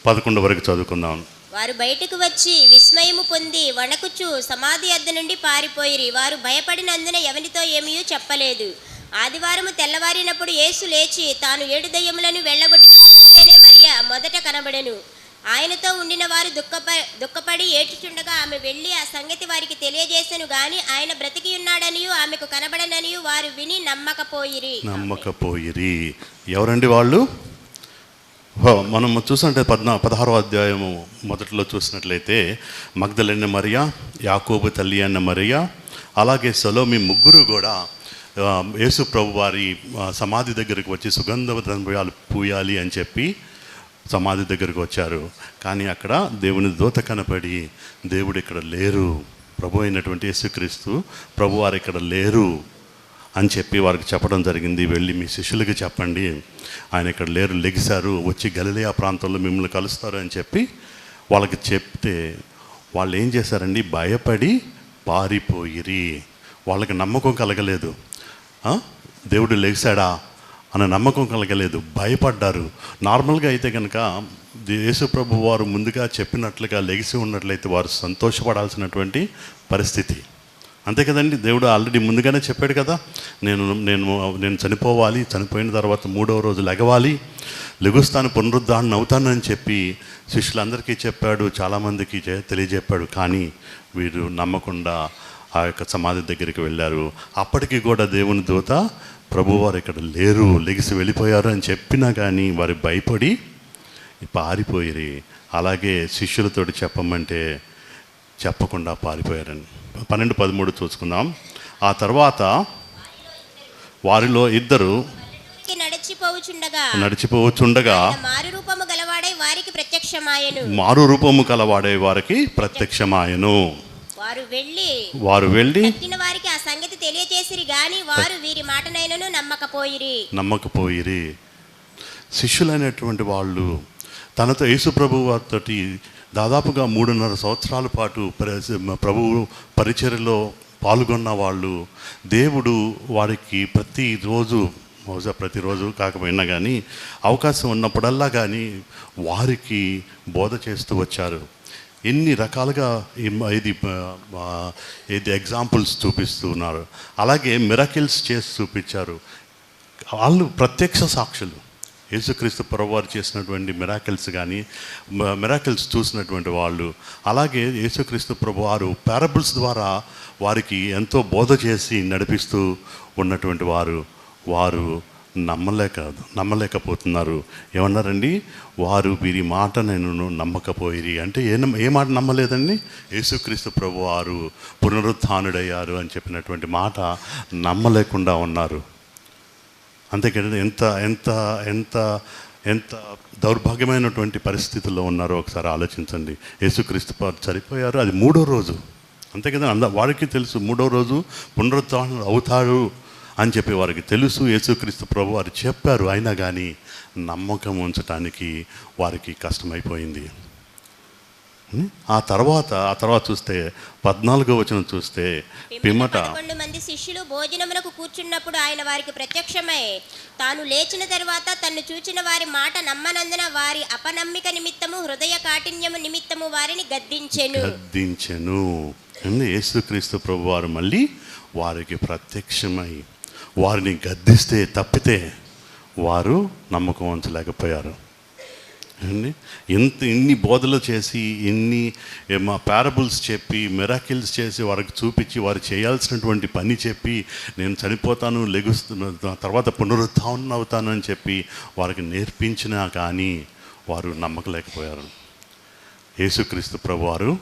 11 వరకు చదువుకుందాం. వారు బయటకు వచ్చి విస్మయము పొంది వణకుచు సమాధి అద్ద నుండి పారిపోయిరి. వారు భయపడినందున ఎవరితో ఏమీ చెప్పలేదు. ఆదివారము తెల్లవారినప్పుడు యేసు లేచి తాను 7 దయ్యములను వెళ్ళగొట్టిన మగ్దలేనే మరియ మొదట కనబడెను. ఆయనతో ఉండిన వారు దుఃఖపడి ఏడ్చుచుండగా ఆమె వెళ్ళి ఆ సంగతి వారికి తెలియజేసెను. గాని ఆయన బ్రతికి ఉన్నాడనియు ఆమెకు కనబడననియు వారు విని నమ్మకపోయిరి. ఎవరండి వాళ్ళు? మనం చూసినట్లయితే 16వ అధ్యాయము మొదట్లో చూసినట్లయితే మగ్దలేనే మరియ, యాకోబు తల్లి అన్న మరియ, అలాగే సలోమి ముగ్గురు కూడా యేసు ప్రభు వారి సమాధి దగ్గరికి వచ్చి సుగంధ ద్రవ్యాలు పూయాలి అని చెప్పి సమాధి దగ్గరికి వచ్చారు. కానీ అక్కడ దేవుని దూత కనపడి, దేవుడు ఇక్కడ లేరు, ప్రభు అయినటువంటి యేసుక్రీస్తు ప్రభు వారు ఇక్కడ లేరు అని చెప్పి వారికి చెప్పడం జరిగింది. వెళ్ళి మీ శిష్యులకి చెప్పండి, ఆయన ఇక్కడ లేరు, లెగిశారు, వచ్చి గలిలయ ప్రాంతంలో మిమ్మల్ని కలుస్తారు అని చెప్పి వాళ్ళకి చెప్తే వాళ్ళు ఏం చేశారండి? భయపడి పారిపోయిరి. వాళ్ళకి నమ్మకం కలగలేదు. దేవుడు లెగిశాడా అన్న నమ్మకం కలగలేదు, భయపడ్డారు. నార్మల్గా అయితే కనుక యేసు ప్రభు వారు ముందుగా చెప్పినట్లుగా లెగిసి ఉన్నట్లయితే వారు సంతోషపడాల్సినటువంటి పరిస్థితి, అంతే కదండి. దేవుడు ఆల్రెడీ ముందుగానే చెప్పాడు కదా, నేను చనిపోవాలి, చనిపోయిన తర్వాత 3వ రోజు లెగవాలి, లెగుస్తాను, పునరుద్ధారణ అవుతానని చెప్పి శిష్యులందరికీ చెప్పాడు, చాలామందికి తెలియజెప్పాడు. కానీ వీరు నమ్మకుండా ఆ యొక్క సమాధి దగ్గరికి వెళ్ళారు. అప్పటికి కూడా దేవుని దూత ప్రభువారు ఇక్కడ లేరు, లెగిసి వెళ్ళిపోయారు అని చెప్పినా కానీ వారు భయపడి పారిపోయిరి. అలాగే శిష్యులతోటి చెప్పమంటే చెప్పకుండా పారిపోయారని 12-13 చూసుకుందాం. ఆ తర్వాత వారిలో ఇద్దరు నడిచిపోవచ్చుండగా మారు రూపము గలవాడే వారికి ప్రత్యక్షమాయెను. వారు వెళ్ళి వారికి ఆ సంగతి తెలియజేసిరి, గాని వారు వీరి మాటనైనను నమ్మకపోయిరి. శిష్యులైనటువంటి వాళ్ళు తనతో యేసు ప్రభు వారితో దాదాపుగా 3.5 సంవత్సరాల పాటు ప్రభువు పరిచర్యలో పాల్గొన్న వాళ్ళు, దేవుడు వారికి ప్రతిరోజు కాకపోయినా కానీ అవకాశం ఉన్నప్పుడల్లా కానీ వారికి బోధ చేస్తూ వచ్చారు. ఎన్ని రకాలుగా ఇది ఎగ్జాంపుల్స్ చూపిస్తున్నారు. అలాగే మిరకిల్స్ చేసి చూపించారు. వాళ్ళు ప్రత్యక్ష సాక్షులు. యేసుక్రీస్తు ప్రభువారు చేసినటువంటి మిరాకిల్స్ కానీ మిరాకిల్స్ చూసినటువంటి వాళ్ళు, అలాగే యేసుక్రీస్తు ప్రభువారు పారబుల్స్ ద్వారా వారికి ఎంతో బోధ చేసి నడిపిస్తూ ఉన్నటువంటి వారు నమ్మలేకపోతున్నారు. ఏమన్నారండి? వారు వీరి మాట నేను నమ్మకపోయిరి అంటే ఏ మాట నమ్మలేదండి? యేసుక్రీస్తు ప్రభువారు పునరుత్థానుడయ్యారు అని చెప్పినటువంటి మాట నమ్మలేకుండా ఉన్నారు. అంతేకాదు ఎంత ఎంత ఎంత ఎంత దౌర్భాగ్యమైనటువంటి పరిస్థితుల్లో ఉన్నారో ఒకసారి ఆలోచించండి. యేసుక్రీస్తు చనిపోయారు, అది 3వ రోజు. అంతే కదా, వారికి తెలుసు 3వ రోజు పునరుత్థానం అవుతాడు అని చెప్పి వారికి తెలుసు. యేసుక్రీస్తు ప్రభు వారు చెప్పారు, అయినా కానీ నమ్మకం ఉంచటానికి వారికి కష్టమైపోయింది. ఆ తర్వాత చూస్తే 14వ వచనం చూస్తే, పిమ్మట 11 మంది శిష్యులు భోజనమునకు కూర్చున్నప్పుడు ఆయన వారికి ప్రత్యక్షమై తాను లేచిన తర్వాత తన్ను చూచిన వారి మాట నమ్మనందున వారి అపనమ్మిక నిమిత్తము హృదయ కాఠిన్యము నిమిత్తము వారిని గద్దించెను. యేసుక్రీస్తు ప్రభు వారు మళ్ళీ వారికి ప్రత్యక్షమై వారిని గద్దిస్తే తప్పితే వారు నమ్మకం ఉంచలేకపోయారు. ఇన్ని బోధలు చేసి, ఇన్ని పారబుల్స్ చెప్పి, మిరాకిల్స్ చేసి వారికి చూపించి, వారు చేయాల్సినటువంటి పని చెప్పి, నేను చనిపోతాను, తర్వాత పునరుత్థానం అవుతాను అని చెప్పి వారికి నేర్పించినా కానీ వారు నమ్మకలేకపోయారు. యేసుక్రీస్తు ప్రభువారు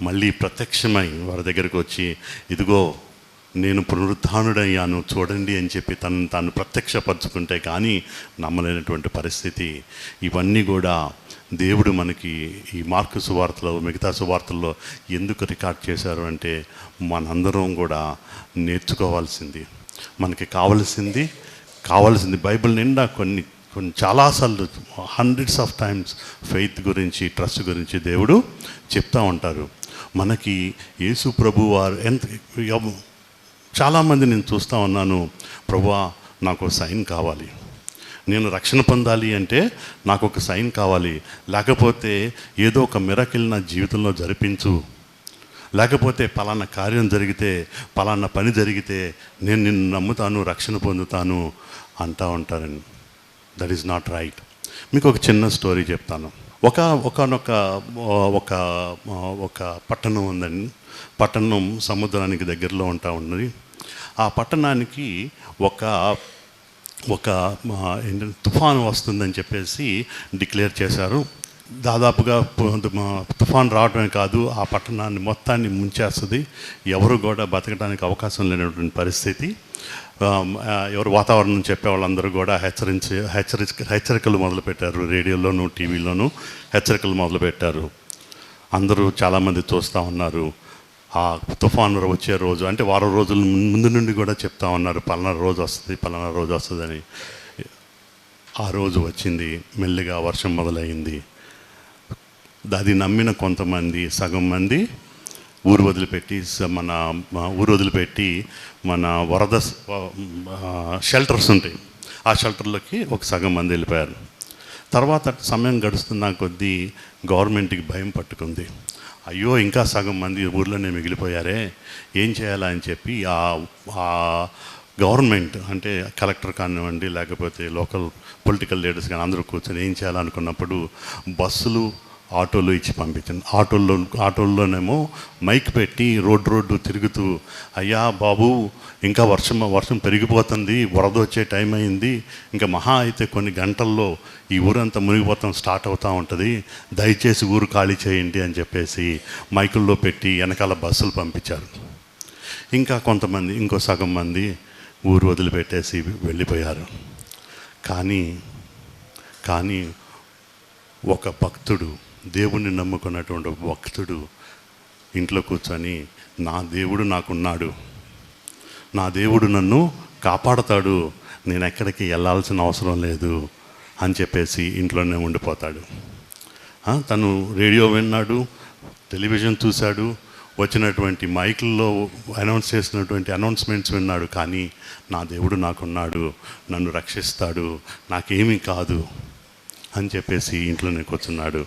మళ్ళీ ప్రత్యక్షమై వారి దగ్గరికి వచ్చి, ఇదిగో నేను పునరుత్థానుడయ్యాను చూడండి అని చెప్పి తాను ప్రత్యక్షపరచుకుంటే కానీ నమ్మలేనటువంటి పరిస్థితి. ఇవన్నీ కూడా దేవుడు మనకి ఈ మార్కు సువార్తలో, మిగతా సువార్తల్లో ఎందుకు రికార్డ్ చేశారు అంటే, మనందరం కూడా నేర్చుకోవాల్సింది, మనకి కావాల్సింది బైబిల్ నిండా కొన్ని చాలాసార్లు హండ్రెడ్స్ ఆఫ్ టైమ్స్ ఫెయిత్ గురించి, ట్రస్ట్ గురించి దేవుడు చెప్తూ ఉంటారు. మనకి యేసు ప్రభు వారు చాలామంది నేను చూస్తూ ఉన్నాను, ప్రభువా నాకు సైన్ కావాలి, నేను రక్షణ పొందాలి అంటే నాకు ఒక సైన్ కావాలి, లేకపోతే ఏదో ఒక మిరకిల్ నా జీవితంలో జరిపించు, లేకపోతే పలానా కార్యం జరిగితే, పలానా పని జరిగితే నేను నిన్ను నమ్ముతాను, రక్షణ పొందుతాను అంటూ ఉంటారండి. That is not right. మీకు ఒక చిన్న స్టోరీ చెప్తాను. ఒక పట్టణం ఉందండి. పట్టణం సముద్రానికి దగ్గరలో ఉన్నది. ఆ పట్టణానికి ఒక తుఫాను వస్తుందని చెప్పేసి డిక్లేర్ చేశారు. దాదాపుగా తుఫాన్ రావడమే కాదు, ఆ పట్టణాన్ని మొత్తాన్ని ముంచేస్తుంది. ఎవరు కూడా బతకడానికి అవకాశం లేనటువంటి పరిస్థితి. ఎవరు వాతావరణం చెప్పే వాళ్ళందరూ కూడా హెచ్చరికలు మొదలుపెట్టారు. రేడియోలోను, టీవీలోను హెచ్చరికలు మొదలుపెట్టారు. అందరూ చాలామంది చూస్తూ ఉన్నారు. ఆ తుఫాను వచ్చే రోజు అంటే వారం రోజుల ముందు నుండి కూడా చెప్తా ఉన్నారు, పలానా రోజు వస్తుందని. ఆ రోజు వచ్చింది. మెల్లిగా వర్షం మొదలైంది. అది నమ్మిన కొంతమంది, సగం మంది ఊరు వదిలిపెట్టి మన వరద షెల్టర్స్ ఉంటాయి, ఆ షెల్టర్లకి ఒక సగం మంది వెళ్ళిపోయారు. తర్వాత సమయం గడుస్తున్న కొద్దీ గవర్నమెంట్కి భయం పట్టుకుంది. అయ్యో, ఇంకా సగం మంది ఊర్లోనే మిగిలిపోయారే, ఏం చేయాలా అని చెప్పి ఆ గవర్నమెంట్ అంటే కలెక్టర్ కానివ్వండి, లేకపోతే లోకల్ పొలిటికల్ లీడర్స్ కానీ అందరూ కూర్చొని ఏం చేయాలనుకున్నప్పుడు బస్సులు, ఆటోలు ఇచ్చి పంపించండి. ఆటోల్లోనేమో మైక్ పెట్టి రోడ్డు తిరుగుతూ, అయ్యా బాబు, ఇంకా వర్షం పెరిగిపోతుంది, వరద వచ్చే టైం అయింది, ఇంకా మహా అయితే కొన్ని గంటల్లో ఈ ఊరంతా మునిగిపోతాం స్టార్ట్ అవుతూ ఉంటుంది, దయచేసి ఊరు ఖాళీ చేయండి అని చెప్పేసి మైకుల్లో పెట్టి వెనకాల బస్సులు పంపించారు. ఇంకా కొంతమంది, ఇంకో సగం మంది ఊరు వదిలిపెట్టేసి వెళ్ళిపోయారు. కానీ ఒక భక్తుడు, దేవుణ్ణి నమ్ముకున్నటువంటి భక్తుడు ఇంట్లో కూర్చొని, నా దేవుడు నాకున్నాడు, నా దేవుడు నన్ను కాపాడతాడు, నేను ఎక్కడికి వెళ్ళాల్సిన అవసరం లేదు అని చెప్పేసి ఇంట్లోనే ఉండిపోతాడు. తను రేడియో విన్నాడు, టెలివిజన్ చూశాడు, వచ్చినటువంటి మైకుల్లో అనౌన్స్ చేసినటువంటి అనౌన్స్మెంట్స్ విన్నాడు. కానీ నా దేవుడు నాకున్నాడు, నన్ను రక్షిస్తాడు, నాకేమీ కాదు అని చెప్పేసి ఇంట్లోనే కూర్చున్నాడు.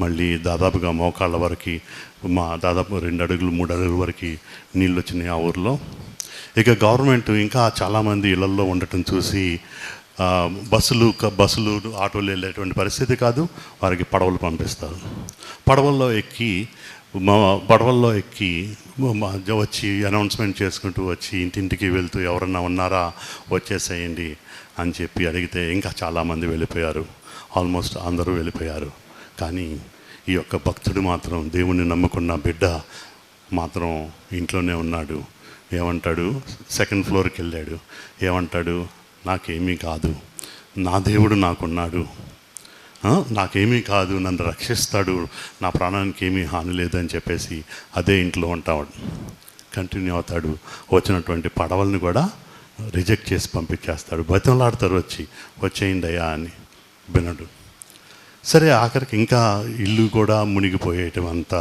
మళ్ళీ దాదాపుగా మోకాళ్ళ వరకు, దాదాపు 2 అడుగులు 3 అడుగుల వరకు నీళ్ళు వచ్చినాయి ఆ ఊరిలో. ఇక గవర్నమెంట్ ఇంకా చాలామంది ఇళ్లల్లో ఉండటం చూసి బస్సులు ఆటోలు వెళ్ళేటువంటి పరిస్థితి కాదు, వారికి పడవలు పంపిస్తారు. పడవల్లో ఎక్కి వచ్చి అనౌన్స్మెంట్ చేసుకుంటూ వచ్చి ఇంటింటికి వెళ్తూ ఎవరన్నా ఉన్నారా వచ్చేసేయండి అని చెప్పి అడిగితే ఇంకా చాలామంది వెళ్ళిపోయారు. ఆల్మోస్ట్ అందరూ వెళ్ళిపోయారు. కానీ ఈ యొక్క భక్తుడు మాత్రం, దేవుణ్ణి నమ్ముకున్న బిడ్డ మాత్రం ఇంట్లోనే ఉన్నాడు. ఏమంటాడు? సెకండ్ ఫ్లోర్కి వెళ్ళాడు. ఏమంటాడు? నాకేమీ కాదు, నా దేవుడు నాకున్నాడు, నాకేమీ కాదు, నన్ను రక్షిస్తాడు, నా ప్రాణానికి ఏమీ హాని లేదని చెప్పేసి అదే ఇంట్లో ఉంటాడు, కంటిన్యూ అవుతాడు. వచ్చినటువంటి పడవల్ని కూడా రిజెక్ట్ చేసి పంపించేస్తాడు. బతిమలాడతారు, వచ్చేయండి అయ్యా అని. వినడు. సరే, ఆఖరికి ఇంకా ఇల్లు కూడా మునిగిపోయేయటం, అంత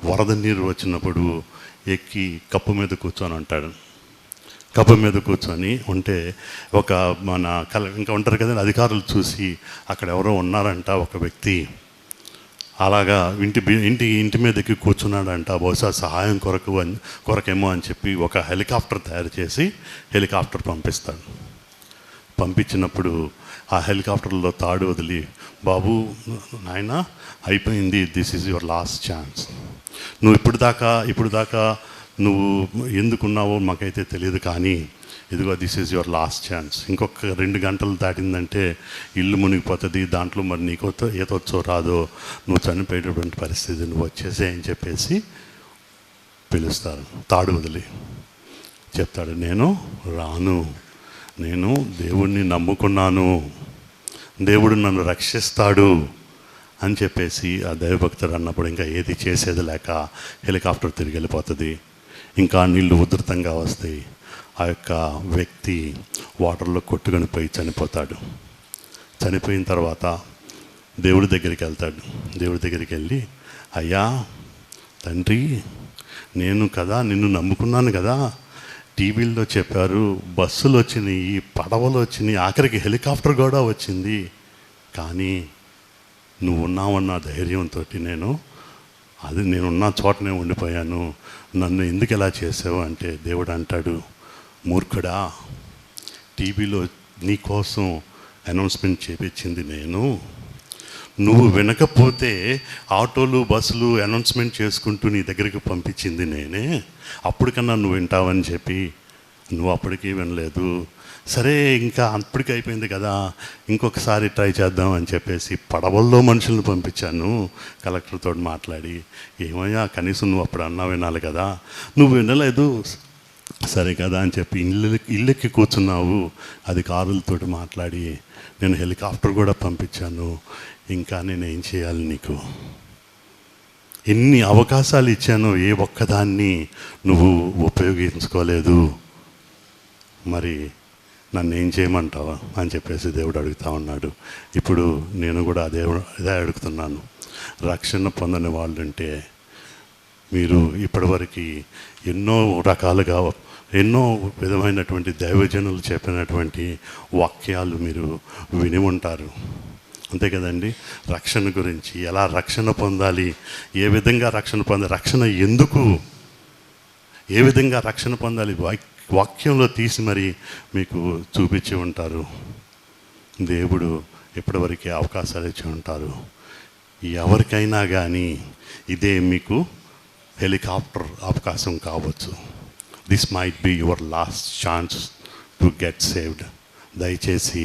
వరద నీరు వచ్చినప్పుడు ఎక్కి కప్పు మీద కూర్చొని ఉంటాడు. కప్పు మీద కూర్చొని ఉంటే ఒక ఇంకా ఉంటారు కదండి అధికారులు చూసి అక్కడ ఎవరో ఉన్నారంట, ఒక వ్యక్తి అలాగా ఇంటి మీద ఎక్కి కూర్చున్నాడంట. బహుశా సహాయం కొరకేమో అని చెప్పి ఒక హెలికాప్టర్ తయారు చేసి హెలికాప్టర్ పంపిస్తాడు. పంపించినప్పుడు ఆ హెలికాప్టర్లో తాడు వదిలి, బాబు నాయన అయిపోయింది, this is your last chance, నువ్వు ఇప్పుడు దాకా నువ్వు ఎందుకున్నావో మాకైతే తెలియదు, కానీ ఇదిగో this is your last chance. ఇంకొక 2 గంటలు దాటిందంటే ఇల్లు మునిగిపోతుంది, దాంట్లో మరి నీకు ఏదొచ్చో రాదో, నువ్వు చనిపోయేటటువంటి పరిస్థితి, నువ్వు వచ్చేసే అని చెప్పేసి పిలుస్తారు. తాడు వదిలి చెప్తాడు, నేను రాను, నేను దేవుణ్ణి నమ్ముకున్నాను, దేవుడు నన్ను రక్షిస్తాడు అని చెప్పేసి ఆ దైవభక్తుడు అన్నప్పుడు ఇంకా ఏది చేసేది లేక హెలికాప్టర్ తిరిగి వెళ్ళిపోతుంది. ఇంకా నీళ్లు ఉధృతంగా వస్తాయి. ఆ యొక్క వ్యక్తి వాటర్లో కొట్టుకొని పోయి చనిపోతాడు. చనిపోయిన తర్వాత దేవుడి దగ్గరికి వెళ్తాడు. దేవుడి దగ్గరికి వెళ్ళి, అయ్యా తండ్రి, నేను కదా నిన్ను నమ్ముకున్నాను కదా, టీవీల్లో చెప్పారు, బస్సులు వచ్చినాయి, పడవలు వచ్చినాయి, ఆఖరికి హెలికాప్టర్ కూడా వచ్చింది, కానీ నువ్వు ఉన్నావన్న ధైర్యంతో నేనున్న చోటనే ఉండిపోయాను, నన్ను ఎందుకు ఎలా చేసావు అంటే దేవుడు అంటాడు, మూర్ఖుడా, టీవీలో నీ కోసం అనౌన్స్మెంట్ చేపించింది నేను, నువ్వు వినకపోతే ఆటోలు బస్సులు అనౌన్స్మెంట్ చేసుకుంటూ నీ దగ్గరికి పంపించింది నేనే, అప్పటికన్నా నువ్వు వింటావని చెప్పి నువ్వు అప్పటికీ వినలేదు. సరే, ఇంకా అప్పటికి అయిపోయింది కదా, ఇంకొకసారి ట్రై చేద్దాం అని చెప్పేసి పడవల్లో మనుషులను పంపించాను కలెక్టర్తో మాట్లాడి. ఏమయ్యా, కనీసం నువ్వు అప్పుడు అన్నా వినాలి కదా, నువ్వు వినలేదు, సరే కదా అని చెప్పి ఇల్లెక్కి కూర్చున్నావు, అధికారులతో మాట్లాడి నేను హెలికాప్టర్ కూడా పంపించాను, ఇంకా నేనేం చేయాలి నీకు? ఎన్ని అవకాశాలు ఇచ్చానో ఏ ఒక్కదాన్ని నువ్వు ఉపయోగించుకోలేదు, మరి నన్ను ఏం చేయమంటావా అని చెప్పేసి దేవుడు అడుగుతూ ఉన్నాడు. ఇప్పుడు నేను కూడా అదే అడుగుతున్నాను. రక్షణ పొందని వాళ్ళంటే మీరు ఇప్పటివరకు ఎన్నో రకాలుగా ఎన్నో విధమైనటువంటి దైవజనులు చెప్పినటువంటి వాక్యాలు మీరు విని ఉంటారు, అంతే కదండి. రక్షణ గురించి, ఎలా రక్షణ పొందాలి, ఏ విధంగా రక్షణ పొందాలి, రక్షణ ఎందుకు, ఏ విధంగా రక్షణ పొందాలి, వాక్యంలో తీసి మరి మీకు చూపించి ఉంటారు. దేవుడు ఇప్పటివరకు అవకాశాలు ఇచ్చి ఉంటారు. ఎవరికైనా కానీ ఇదే మీకు హెలికాప్టర్ అవకాశం కావచ్చు. This might be your last chance to get saved. దయచేసి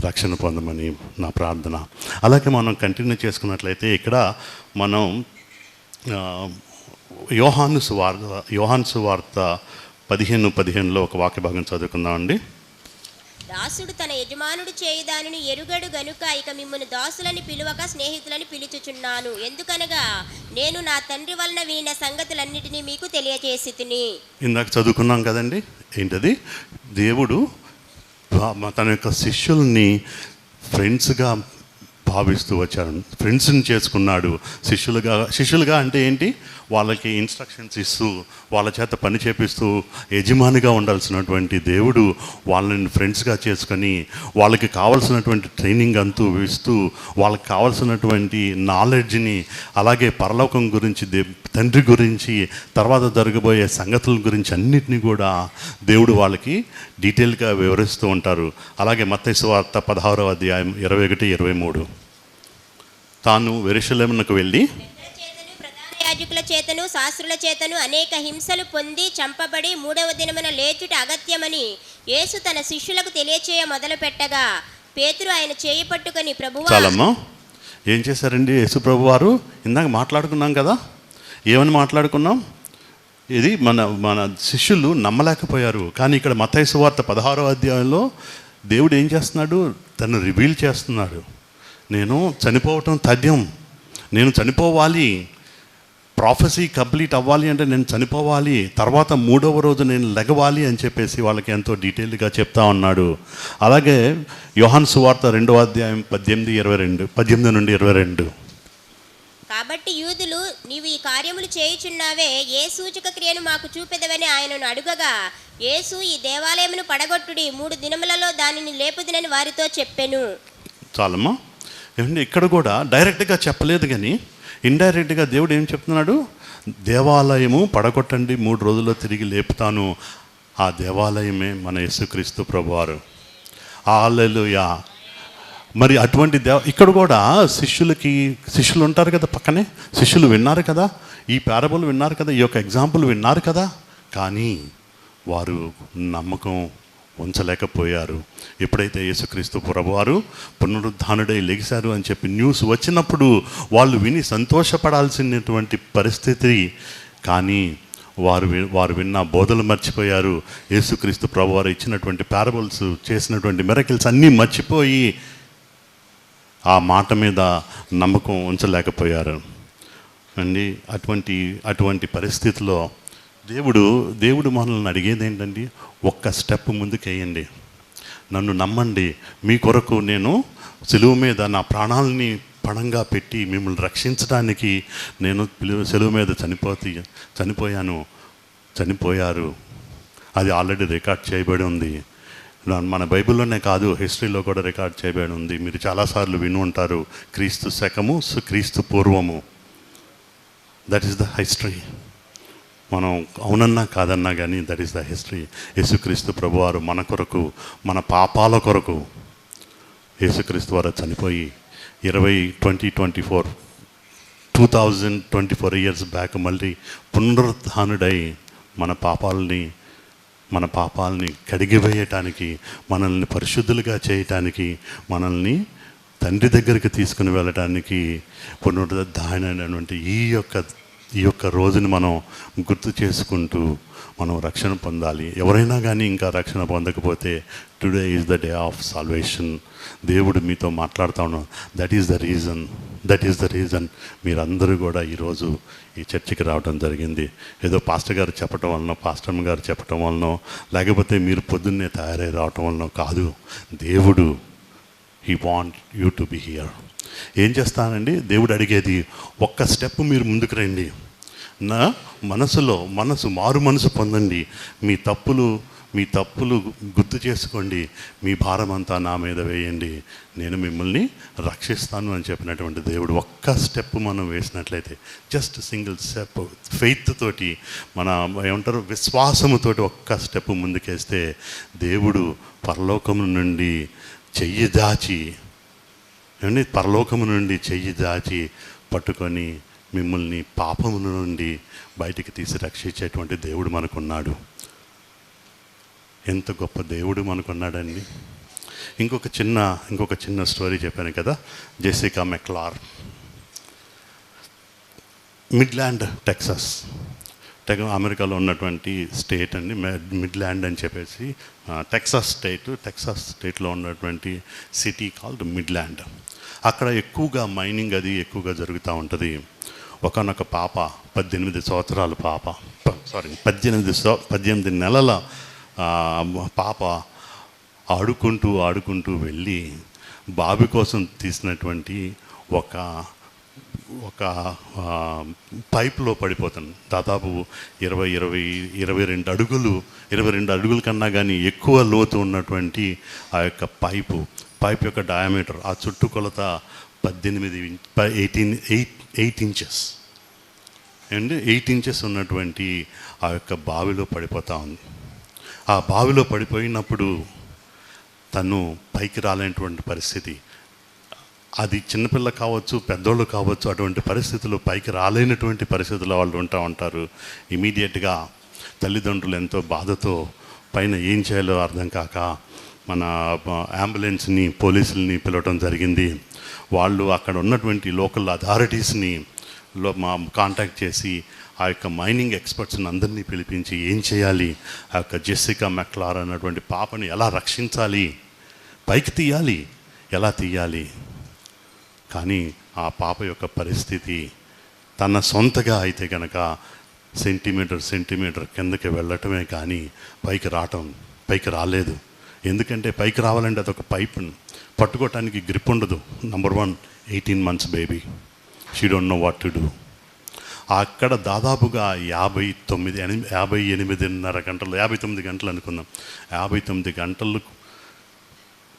రక్షణ పొందమని నా ప్రార్థన. అలాగే మనం కంటిన్యూ చేసుకున్నట్లయితే ఇక్కడ మనం యోహాను సువార్త 15:15 ఒక వాక్య భాగం చదువుకుందామండి. దాసుడు తన యజమానుడు చేయి దానిని ఎరుగడు గనుక ఇక మిమ్మల్ని దాసులని పిలువక స్నేహితులని పిలుచుచున్నాను, ఎందుకనగా నేను నా తండ్రి వలన వినిన సంగతులన్నిటినీ మీకు తెలియచేసితిని. ఇందాక చదువుకున్నాం కదండి, ఏంటది? దేవుడు తన యొక్క శిష్యుల్ని ఫ్రెండ్స్గా భావిస్తూ వచ్చారు. ఫ్రెండ్స్ని చేసుకున్నాడు. శిష్యులుగా అంటే ఏంటి, వాళ్ళకి ఇన్స్ట్రక్షన్స్ ఇస్తూ వాళ్ళ చేత పని చేపిస్తూ యజమానిగా ఉండాల్సినటువంటి దేవుడు వాళ్ళని ఫ్రెండ్స్గా చేసుకొని వాళ్ళకి కావాల్సినటువంటి ట్రైనింగ్ అంతూ ఇస్తూ వాళ్ళకి కావాల్సినటువంటి నాలెడ్జ్ని, అలాగే పరలోకం గురించి, తండ్రి గురించి, తర్వాత జరగబోయే సంగతుల గురించి అన్నిటినీ కూడా దేవుడు వాళ్ళకి డీటెయిల్గా వివరిస్తూ ఉంటారు. అలాగే మత్తయి సువార్త 16వ అధ్యాయం 21-23. తాను యెరూషలేమునకు వెళ్ళి యాజకుల చేతను శాస్త్రుల చేతను అనేక హింసలు పొంది చంపబడి 3వ దినమున లేచుట అగత్యమని యేసు తన శిష్యులకు తెలియచేయ మొదలు పెట్టగా పేతురు ఆయన చేయి పట్టుకొని, ప్రభువా. చాలమ్మా, ఏం చేశారండి యేసు ప్రభు వారు? ఇందాక మాట్లాడుకున్నాం కదా, ఏమని మాట్లాడుకున్నాం? ఇది మన శిష్యులు నమ్మలేకపోయారు. కానీ ఇక్కడ మత్తయి సువార్త 16వ అధ్యాయంలో దేవుడు ఏం చేస్తున్నాడు? తను రివీల్ చేస్తున్నాడు. నేను చనిపోవటం తథ్యం, నేను చనిపోవాలి, ప్రాఫెసీ కంప్లీట్ అవ్వాలి అంటే నేను చనిపోవాలి, తర్వాత 3వ రోజు నేను లెగవాలి అని చెప్పేసి వాళ్ళకి ఎంతో డీటెయిల్గా చెప్తా ఉన్నాడు. అలాగే యోహాను సువార్త 2వ అధ్యాయం 18-22. కాబట్టి యూదులు, నీవు ఈ కార్యములు చేయుచున్నావే, ఏ సూచక క్రియను మాకు చూపెదవని ఆయనను అడుగగా యేసు, ఈ దేవాలయమును పడగొట్టుడి, 3 దినములలో దానిని లేపుదునని వారితో చెప్పెను. చాలమ్మా, ఏమండి, ఇక్కడ కూడా డైరెక్ట్గా చెప్పలేదు, కానీ ఇండైరెక్ట్గా దేవుడు ఏం చెప్తున్నాడు? దేవాలయము పడగొట్టండి, 3 రోజుల్లో తిరిగి లేపుతాను. ఆ దేవాలయమే మన యేసుక్రీస్తు ప్రభువారు. హల్లెలూయా. మరి అటువంటి ఇక్కడ కూడా శిష్యులు ఉంటారు కదా పక్కనే, శిష్యులు విన్నారు కదా, ఈ పారబుల్ విన్నారు కదా, ఈ యొక్క ఎగ్జాంపుల్ విన్నారు కదా, కానీ వారు నమ్మకం ఉంచలేకపోయారు. ఎప్పుడైతే యేసుక్రీస్తు ప్రభువారు పునరుద్ధానుడై లెగిశారు అని చెప్పి న్యూస్ వచ్చినప్పుడు వాళ్ళు విని సంతోషపడాల్సినటువంటి పరిస్థితి, కానీ వారు విన్న బోధలు మర్చిపోయారు. యేసుక్రీస్తు ప్రభువారు ఇచ్చినటువంటి పారబుల్స్, చేసినటువంటి మిరకిల్స్ అన్నీ మర్చిపోయి ఆ మాట మీద నమ్మకం ఉంచలేకపోయారు అండి. అటువంటి పరిస్థితిలో దేవుడు మనల్ని అడిగేది ఏంటండి? ఒక్క స్టెప్ ముందుకేయండి, నన్ను నమ్మండి, మీ కొరకు నేను సిలువ మీద నా ప్రాణాలని పణంగా పెట్టి మిమ్మల్ని రక్షించడానికి నేను సిలువ మీద చనిపోయారు. అది ఆల్రెడీ రికార్డ్ చేయబడి ఉంది. మన బైబిల్లోనే కాదు, హిస్టరీలో కూడా రికార్డ్ చేయబడి ఉంది. మీరు చాలాసార్లు విని ఉంటారు, క్రీస్తు శకము, క్రీస్తు పూర్వము. That is the history. మనం అవునన్నా కాదన్నా కానీ దట్ ఈస్ ద హిస్టరీ. యేసుక్రీస్తు ప్రభువారు మన కొరకు, మన పాపాల కొరకు యేసుక్రీస్తు వారు చనిపోయి 2024 ఇయర్స్ బ్యాక్ మళ్ళీ పునరుద్ధానుడై మన పాపాలని కడిగివేయటానికి, మనల్ని పరిశుద్ధులుగా చేయటానికి, మనల్ని తండ్రి దగ్గరికి తీసుకుని వెళ్ళటానికి పునరుద్ధానటువంటి ఈ యొక్క రోజుని మనం గుర్తు చేసుకుంటూ మనం రక్షణ పొందాలి. ఎవరైనా కానీ ఇంకా రక్షణ పొందకపోతే today is the day of salvation. దేవుడు మీతో మాట్లాడుతూ ఉన్నాం. దట్ ఈస్ ద రీజన్ మీరందరూ కూడా ఈరోజు ఈ చర్చికి రావడం జరిగింది. ఏదో పాస్టర్ గారు చెప్పటం వలన, పాస్టర్ గారు చెప్పటం వలన, లేకపోతే మీరు పొద్దున్నే తయారై రావటం వలన కాదు. దేవుడు he want you to be here. ఏం చేస్తానండి? దేవుడు అడిగేది ఒక్క స్టెప్ మీరు ముందుకు రండి, నా మారు మనసు పొందండి, మీ తప్పులు గుర్తు చేసుకోండి, మీ భారం అంతా నా మీద వేయండి, నేను మిమ్మల్ని రక్షిస్తాను అని చెప్పినటువంటి దేవుడు ఒక్క స్టెప్ మనం వేసినట్లయితే, జస్ట్ సింగిల్ స్టెప్ ఫెయిత్ తోటి, మన ఏమంటారు విశ్వాసముతోటి ఒక్క స్టెప్ ముందుకేస్తే దేవుడు పరలోకము నుండి చెయ్యి దాచి పట్టుకొని మిమ్మల్ని పాపము నుండి బయటికి తీసి రక్షించేటువంటి దేవుడు మనకున్నాడు. ఎంత గొప్ప దేవుడు మనకున్నాడండి. ఇంకొక చిన్న స్టోరీ చెప్పాను కదా, జెసికా మెక్లార్, మిడ్లాండ్ టెక్సాస్, అమెరికాలో ఉన్నటువంటి స్టేట్ అండి, మిడ్లాండ్ అని చెప్పేసి టెక్సాస్ స్టేట్లో ఉన్నటువంటి సిటీ కాల్డ్ మిడ్లాండ్. అక్కడ ఎక్కువగా మైనింగ్ అది ఎక్కువగా జరుగుతూ ఉంటుంది. ఒకనొక పాప, 18 నెలల పాప ఆడుకుంటూ వెళ్ళి బావి కోసం తీసినటువంటి ఒక ఒక పైప్లో పడిపోతాను. దాదాపు 22 అడుగుల కన్నా కానీ ఎక్కువ లోతు ఉన్నటువంటి ఆ యొక్క పైప్ యొక్క డయామీటర్, ఆ చుట్టుకొలత 8 ఇంచెస్ అండ్ 8 ఇంచెస్ ఉన్నటువంటి ఆ యొక్క బావిలో పడిపోతూ ఉంది. ఆ బావిలో పడిపోయినప్పుడు తను పైకి రాలేనటువంటి పరిస్థితి. అది చిన్నపిల్ల కావచ్చు, పెద్దోళ్ళు కావచ్చు, అటువంటి పరిస్థితుల్లో పైకి రాలేనటువంటి పరిస్థితుల్లో వాళ్ళు ఉంటారు. ఇమీడియట్గా తల్లిదండ్రులు ఎంతో బాధతో పైన ఏం చేయాలో అర్థం కాక మన అంబులెన్స్ని, పోలీసుల్ని పిలవడం జరిగింది. వాళ్ళు అక్కడ ఉన్నటువంటి లోకల్ అథారిటీస్ని కాంటాక్ట్ చేసి ఆ యొక్క మైనింగ్ ఎక్స్పర్ట్స్ని అందరినీ పిలిపించి ఏం చేయాలి, ఆ యొక్క జెసికా మెక్లార్ అన్నటువంటి పాపని ఎలా రక్షించాలి, పైకి తీయాలి, ఎలా తీయాలి. కానీ ఆ పాప యొక్క పరిస్థితి తన సొంతగా అయితే కనుక సెంటీమీటర్ కిందకి వెళ్ళటమే కానీ పైకి రాలేదు. ఎందుకంటే పైకి రావాలంటే అదొక పైప్ పట్టుకోవటానికి గ్రిప్ ఉండదు. Number 1, 18 months baby, she don't know what to do. అక్కడ దాదాపుగా 58.5 గంటలు, 59 గంటలు అనుకుందాం,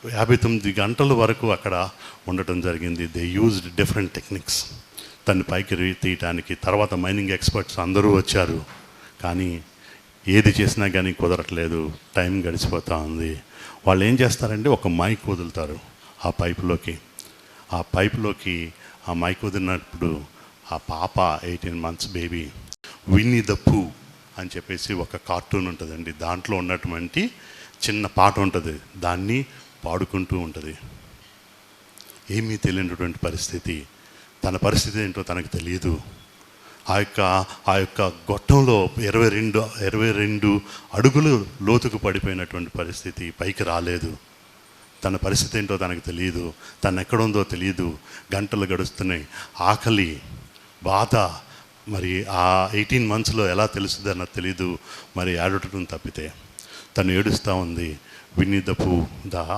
59 గంటల వరకు అక్కడ ఉండటం జరిగింది. దే యూజ్డ్ డిఫరెంట్ టెక్నిక్స్ తను పైకి తీయటానికి. తర్వాత మైనింగ్ ఎక్స్పర్ట్స్ అందరూ వచ్చారు, కానీ ఏది చేసినా కానీ కుదరట్లేదు. టైం గడిచిపోతూ ఉంది. వాళ్ళు ఏం చేస్తారంటే ఒక మైక్ వదులుతారు ఆ పైపులోకి. ఆ మైక్ వదిలినప్పుడు ఆ పాప 18 months బేబీ విన్నీ ద పూ అని చెప్పేసి ఒక కార్టూన్ ఉంటుందండి. దాంట్లో ఉన్నటువంటి చిన్న పాట ఉంటుంది, దాన్ని పాడుకుంటూ ఉంటుంది. ఏమీ తెలియనటువంటి పరిస్థితి, తన పరిస్థితి ఏంటో తనకు తెలియదు. ఆ యొక్క గొట్టంలో 22 అడుగులు లోతుకు పడిపోయినటువంటి పరిస్థితి, పైకి రాలేదు. తన పరిస్థితి ఏంటో తనకు తెలియదు, తను ఎక్కడుందో తెలియదు. గంటలు గడుస్తున్నాయి, ఆకలి, బాధ. మరి ఆ 18 monthsలో ఎలా తెలుస్తుంది అన్నది తెలీదు. మరి ఏడవటం తప్పితే తను ఏడుస్తూ ఉంది. వినీదపు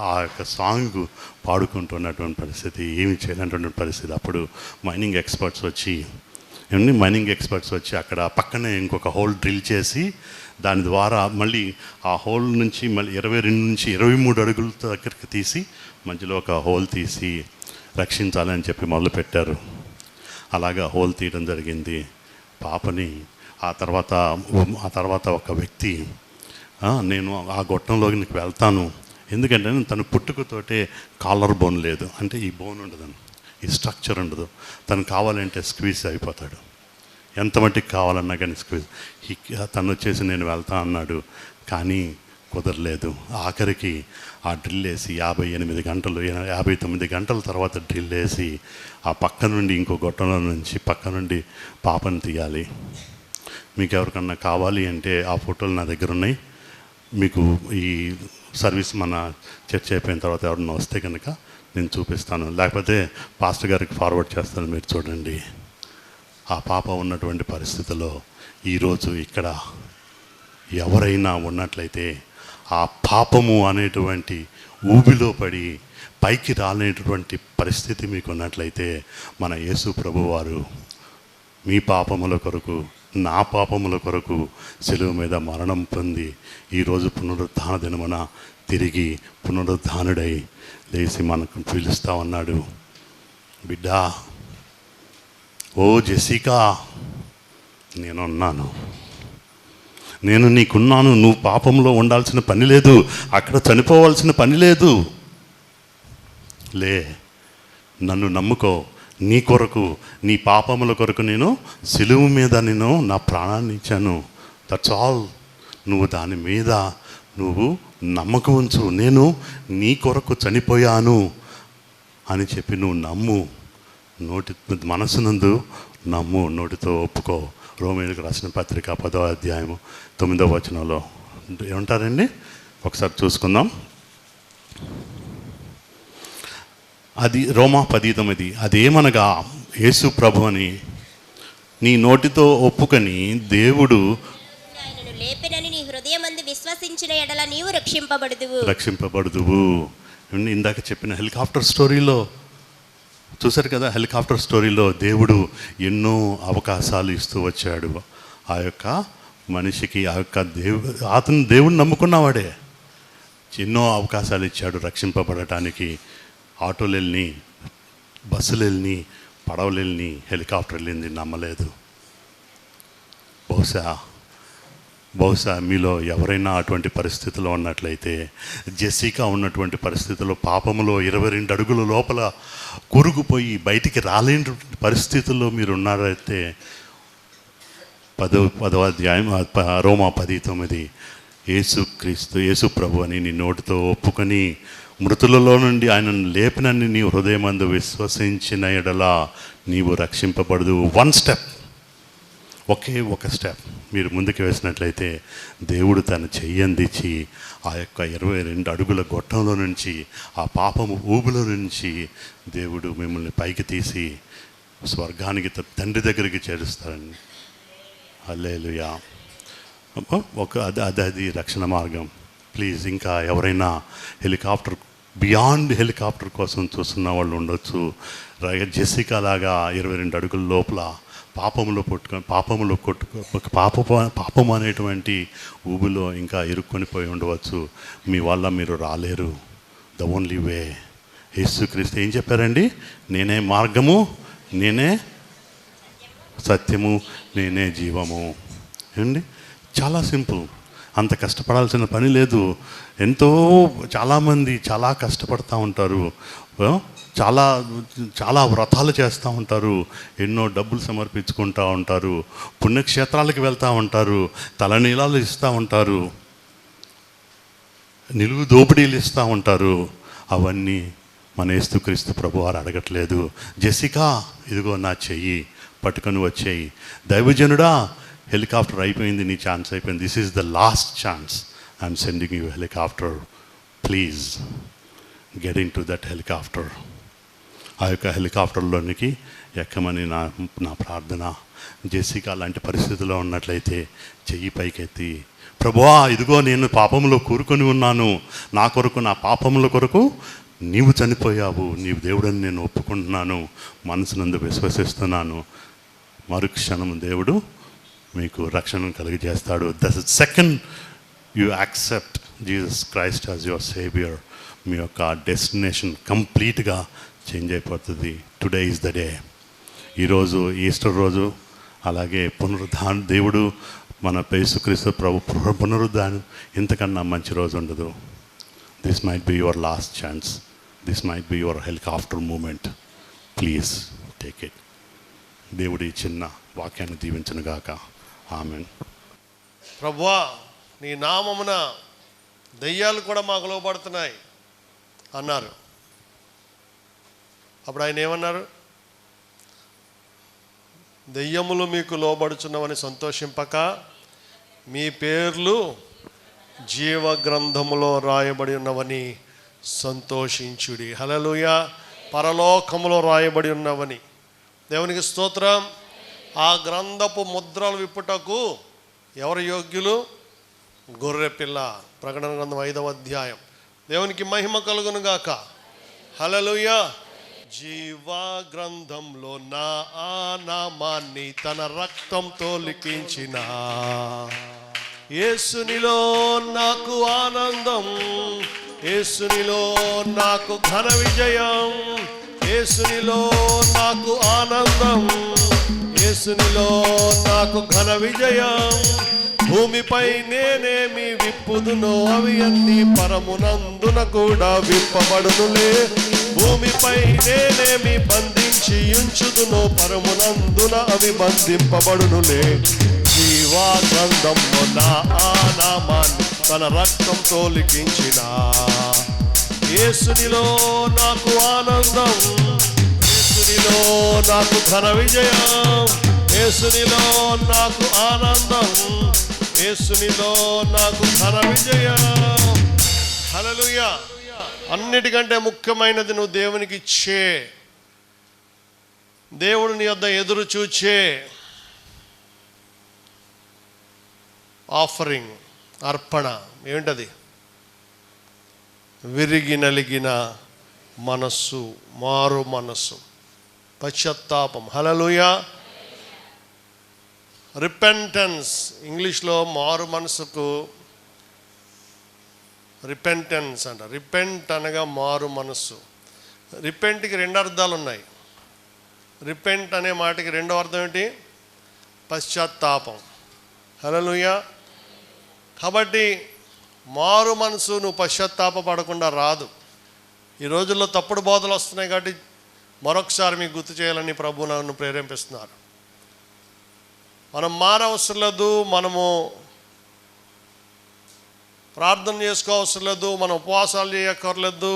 ఆ యొక్క సాంగ్ పాడుకుంటున్నటువంటి పరిస్థితి, ఏమి చేయనటువంటి పరిస్థితి. అప్పుడు మైనింగ్ ఎక్స్పర్ట్స్ వచ్చి అక్కడ పక్కనే ఇంకొక హోల్ డ్రిల్ చేసి దాని ద్వారా మళ్ళీ ఆ హోల్ నుంచి మళ్ళీ 22 నుంచి 23 అడుగుల దగ్గరికి తీసి మధ్యలో ఒక హోల్ తీసి రక్షించాలని చెప్పి మొదలుపెట్టారు. అలాగా హోల్ తీయడం జరిగింది పాపని. ఆ తర్వాత ఒక వ్యక్తి, నేను ఆ గొట్టంలోకి నీకు వెళ్తాను, ఎందుకంటే తను పుట్టుకతోటే కాలర్ బోన్ లేదు, అంటే ఈ బోన్ ఉండదు, ఈ స్ట్రక్చర్ ఉండదు. తను కావాలంటే స్క్వీజ్ అయిపోతాడు, ఎంత మట్టికి కావాలన్నా కానీ స్క్వీజ్. తను వచ్చేసి నేను వెళ్తా అన్నాడు, కానీ కుదరలేదు. ఆఖరికి ఆ డ్రిల్ వేసి 59 గంటల తర్వాత డ్రిల్ వేసి ఆ పక్క నుండి ఇంకో గొట్టంలో నుంచి పక్క నుండి పాపను తీయాలి. మీకు ఎవరికన్నా కావాలి అంటే ఆ ఫోటోలు నా దగ్గర ఉన్నాయి. మీకు ఈ సర్వీస్ మన చర్చ అయిపోయిన తర్వాత ఎవరన్నా వస్తే కనుక నేను చూపిస్తాను, లేకపోతే పాస్టర్ గారికి ఫార్వర్డ్ చేస్తాను, మీరు చూడండి. ఆ పాప ఉన్నటువంటి పరిస్థితుల్లో ఈరోజు ఇక్కడ ఎవరైనా ఉన్నట్లయితే ఆ పాపము అనేటువంటి ఊబిలో పడి పైకి రాలేనటువంటి పరిస్థితి మీకు ఉన్నట్లయితే మన యేసు ప్రభువారు మీ పాపముల కొరకు, నా పాపముల కొరకు శిలువ మీద మరణం పొంది ఈరోజు పునరుద్ధాన దినమున తిరిగి పునరుద్ధానుడై లేచి మనకు పిలుస్తా ఉన్నాడు. బిడ్డా, ఓ జెసికా, నేనున్నాను, నేను నీకున్నాను. నువ్వు పాపంలో ఉండాల్సిన పని లేదు, అక్కడ చనిపోవాల్సిన పని లేదు. లే, నన్ను నమ్ముకో. నీ కొరకు, నీ పాపముల కొరకు నేను సిలువ మీద నేను నా ప్రాణాన్ని ఇచ్చాను. That's all. నువ్వు దాని మీద నమ్మకం ఉంచు. నేను నీ కొరకు చనిపోయాను అని చెప్పి నువ్వు నమ్ము. మనసునందు నమ్ము, నోటితో ఒప్పుకో. రోమీయులకు రాసిన పత్రిక 10వ అధ్యాయము 9వ వచనంలో ఏమంటారండి? ఒకసారి చూసుకుందాం. అది రోమా 10:9. అదేమనగా యేసు ప్రభు అని నీ నోటితో ఒప్పుకొని దేవుడు ఆయనను లేపినని నీ హృదయమందు విశ్వసించిన ఎడల నీవు రక్షింపబడుదువు. ఇందాక చెప్పిన హెలికాప్టర్ స్టోరీలో చూశారు కదా, హెలికాప్టర్ స్టోరీలో దేవుడు ఎన్నో అవకాశాలు ఇస్తూ వచ్చాడు ఆ యొక్క మనిషికి. ఆ యొక్క అతను దేవుడిని నమ్ముకున్నవాడే. ఎన్నో అవకాశాలు ఇచ్చాడు రక్షింపబడటానికి. ఆటోలు వెళ్ళి, బస్సులు వెళ్ళి, పడవలు వెళ్ళి, హెలికాప్టర్ వెళ్ళింది నమ్మలేదు. బహుశా మీలో ఎవరైనా అటువంటి పరిస్థితిలో ఉన్నట్లయితే, జెసికా ఉన్నటువంటి పరిస్థితిలో, పాపములో 22 అడుగుల లోపల కూరుకుపోయి బయటికి రాలేని పరిస్థితుల్లో మీరు ఉన్నారైతే, 10వ అధ్యాయం రోమా 10:9, యేసు ప్రభు అని నీ నోటితో ఒప్పుకొని మృతులలో నుండి ఆయనను లేపినని నీ హృదయమందు విశ్వసించిన ఎడల నీవు రక్షింపబడదు. ఒక స్టెప్ మీరు ముందుకు వేసినట్లయితే దేవుడు తన చెయ్యందించి ఆ యొక్క 22 అడుగుల గొట్టంలో నుంచి, ఆ పాపము ఊబులో నుంచి దేవుడు మిమ్మల్ని పైకి తీసి స్వర్గానికి తండ్రి దగ్గరికి చేరుస్తారండి. హల్లెలూయా. అది రక్షణ మార్గం. ప్లీజ్, ఇంకా ఎవరైనా బియాండ్ హెలికాప్టర్ కోసం చూస్తున్న వాళ్ళు ఉండొచ్చు. జెసికా లాగా 22 అడుగుల లోపల పాపం అనేటువంటి ఊబిలో ఇంకా ఇరుక్కొని పోయి ఉండవచ్చు. మీ వల్ల మీరు రాలేరు. ద ఓన్లీ వే, యేసుక్రీస్తు ఏం చెప్పారండి? నేనే మార్గము, నేనే సత్యము, నేనే జీవము. ఏమండి, చాలా సింపుల్. అంత కష్టపడాల్సిన పని లేదు. చాలామంది చాలా కష్టపడుతూ ఉంటారు, చాలా వ్రతాలు చేస్తూ ఉంటారు, ఎన్నో డబ్బులు సమర్పించుకుంటూ ఉంటారు, పుణ్యక్షేత్రాలకు వెళ్తూ ఉంటారు, తలనీలాలు ఇస్తూ ఉంటారు, నిలువు దోపిడీలు ఇస్తూ ఉంటారు. అవన్నీ మన యేసుక్రీస్తు ప్రభువారు అడగట్లేదు. జెసికా, ఇదిగో నా చెయ్యి పట్టుకొని వచ్చేయి. దైవజనుడా, హెలికాప్టర్ అయిపోయింది, నీ ఛాన్స్ అయిపోయింది. This is the last chance. I'm sending you helicopter. Please get in to that helicopter. ఆ యొక్క హెలికాప్టర్లోనికి ఎక్కమని నా ప్రార్థన. జెసికా లాంటి పరిస్థితిలో ఉన్నట్లయితే చెయ్యి పైకెత్తి, ప్రభువా, ఇదిగో నేను పాపంలో కూరుకొని ఉన్నాను, నా కొరకు, నా పాపముల కొరకు నీవు చనిపోయావు, నీవు దేవుడని నేను ఒప్పుకుంటున్నాను, మనసునందు విశ్వసిస్తున్నాను. మరుక్షణం దేవుడు మీకు రక్షణ కలిగజేస్తాడు. The second you accept Jesus Christ as your saviour, మీ యొక్క డెస్టినేషన్ కంప్లీట్గా చేంజ్ అయిపోతుంది. Today is the day. ఈరోజు ఈస్టర్ రోజు, అలాగే దేవుడు మన యేసుక్రీస్తు ప్రభు పునరుద్ధానం, ఇంతకన్నా మంచి రోజు ఉండదు. This might be your last chance. This might be your helicopter moment. Please take it. దేవుడి చిన్న వాక్యాన్ని దీవించునుగాక. ఆమెన్. ప్రభువా, నీ నామమున దెయ్యాలు కూడా మాకు లోబడుతున్నాయి అన్నారు. అప్పుడు ఆయన ఏమన్నారు? దెయ్యములు మీకు లోబడుచున్నవని సంతోషింపక మీ పేర్లు జీవ గ్రంథములో రాయబడి ఉన్నవని సంతోషించుడి. హల్లెలూయా. పరలోకములో రాయబడి ఉన్నవని. దేవునికి స్తోత్రం. ఆ గ్రంథపు ముద్రలు విప్పుటకు ఎవరు యోగ్యులు? గొర్రెపిల్ల. ప్రకటన గ్రంథం 5వ అధ్యాయం. దేవునికి మహిమ కలుగును గాక. హల్లెలూయా. జీవా గ్రంథంలో నా ఆ నామాన్ని తన రక్తంతో లిఖించిన యేసునిలో నాకు ఆనందం, యేసునిలో నాకు ఘన విజయం, యేసునిలో నాకు ఆనందం, యేసునిలో నాకు ఘన విజయం. భూమిపై నేనేమి విప్పుదునో అవి అన్ని పరమునందున కూడా విప్పబడునులే. భూమిపై నేనేమి బంధించి ఉంచుదునో పరమునందున అవి బంధింపబడునులే. జీవా గ్రంథంలో నా ఆ నామాన్ని తన రక్తంతో లిఖించిన యేసునిలో నాకు ఆనందం, యేసునిలో నాకు ఘన విజయం, యేసునిలో నాకు ఆనందం, యేసునిలో నాకు ఘన విజయం. హల్లెలూయా. అన్నిటికంటే ముఖ్యమైనది నువ్వు దేవునికి ఇచ్చే, దేవుడు నీ వద్ద ఎదురు చూచే ఆఫరింగ్, అర్పణ. ఏమిటది? విరిగి నలిగిన మనస్సు, మారు మనస్సు, పశ్చాత్తాపం. హల్లెలూయా. రిపెంటెన్స్, ఇంగ్లీష్లో మారు మనసుకు రిపెంటెన్స్ అంట. రిపెంట్ అనగా మారు మనస్సు. రిపెంట్కి 2 అర్థాలు ఉన్నాయి. రిపెంట్ అనే మాటకి రెండో అర్థం ఏంటి? పశ్చాత్తాపం. హల్లెలూయా. కాబట్టి మారు మనసు నువ్వు పశ్చాత్తాప పడకుండా రాదు. ఈ రోజుల్లో తప్పుడు బోధలు వస్తున్నాయి కాబట్టి మరొకసారి మీకు గుర్తు చేయాలని ప్రభు నన్ను ప్రేరేపిస్తున్నారు. మనం మారవసరం లేదు, మనము ప్రార్థన చేసుకోవసరం లేదు, మనం ఉపవాసాలు చేయక్కర్లేదు,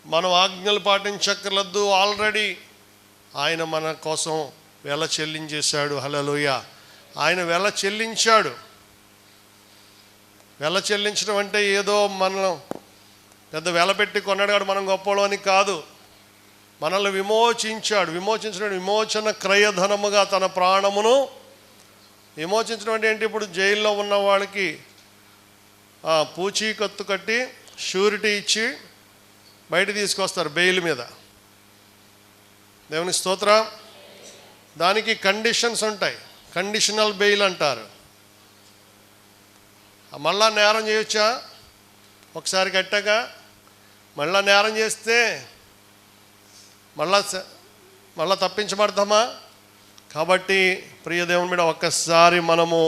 మనం ఆజ్ఞలు పాటించక్కర్లేదు. ఆల్రెడీ ఆయన మన కోసం వెల చెల్లించేశాడు. హల్లెలూయా. ఆయన వెల చెల్లించాడు. వెల చెల్లించడం అంటే ఏదో మనం పెద్ద వెల పెట్టి కొన్నాడు కాదు, మనం గొప్పవాడు అని కాదు. మనల్ని విమోచించాడు. విమోచన క్రయధనముగా తన ప్రాణమును విమోచించడం అంటే ఏంటి? ఇప్పుడు జైల్లో ఉన్న వాళ్ళకి పూచీకత్తు కట్టి షూరిటీ ఇచ్చి బయట తీసుకొస్తారు బెయిల్ మీద. దేవుని స్తోత్రం. దానికి కండిషన్స్ ఉంటాయి, కండిషనల్ బెయిల్ అంటారు. మళ్ళా నేరం చేయొచ్చా? ఒకసారి కట్టాక మళ్ళా నేరం చేస్తే మళ్ళా తప్పించబడతామా? కాబట్టి ప్రియ దేవుని మీద ఒక్కసారి మనము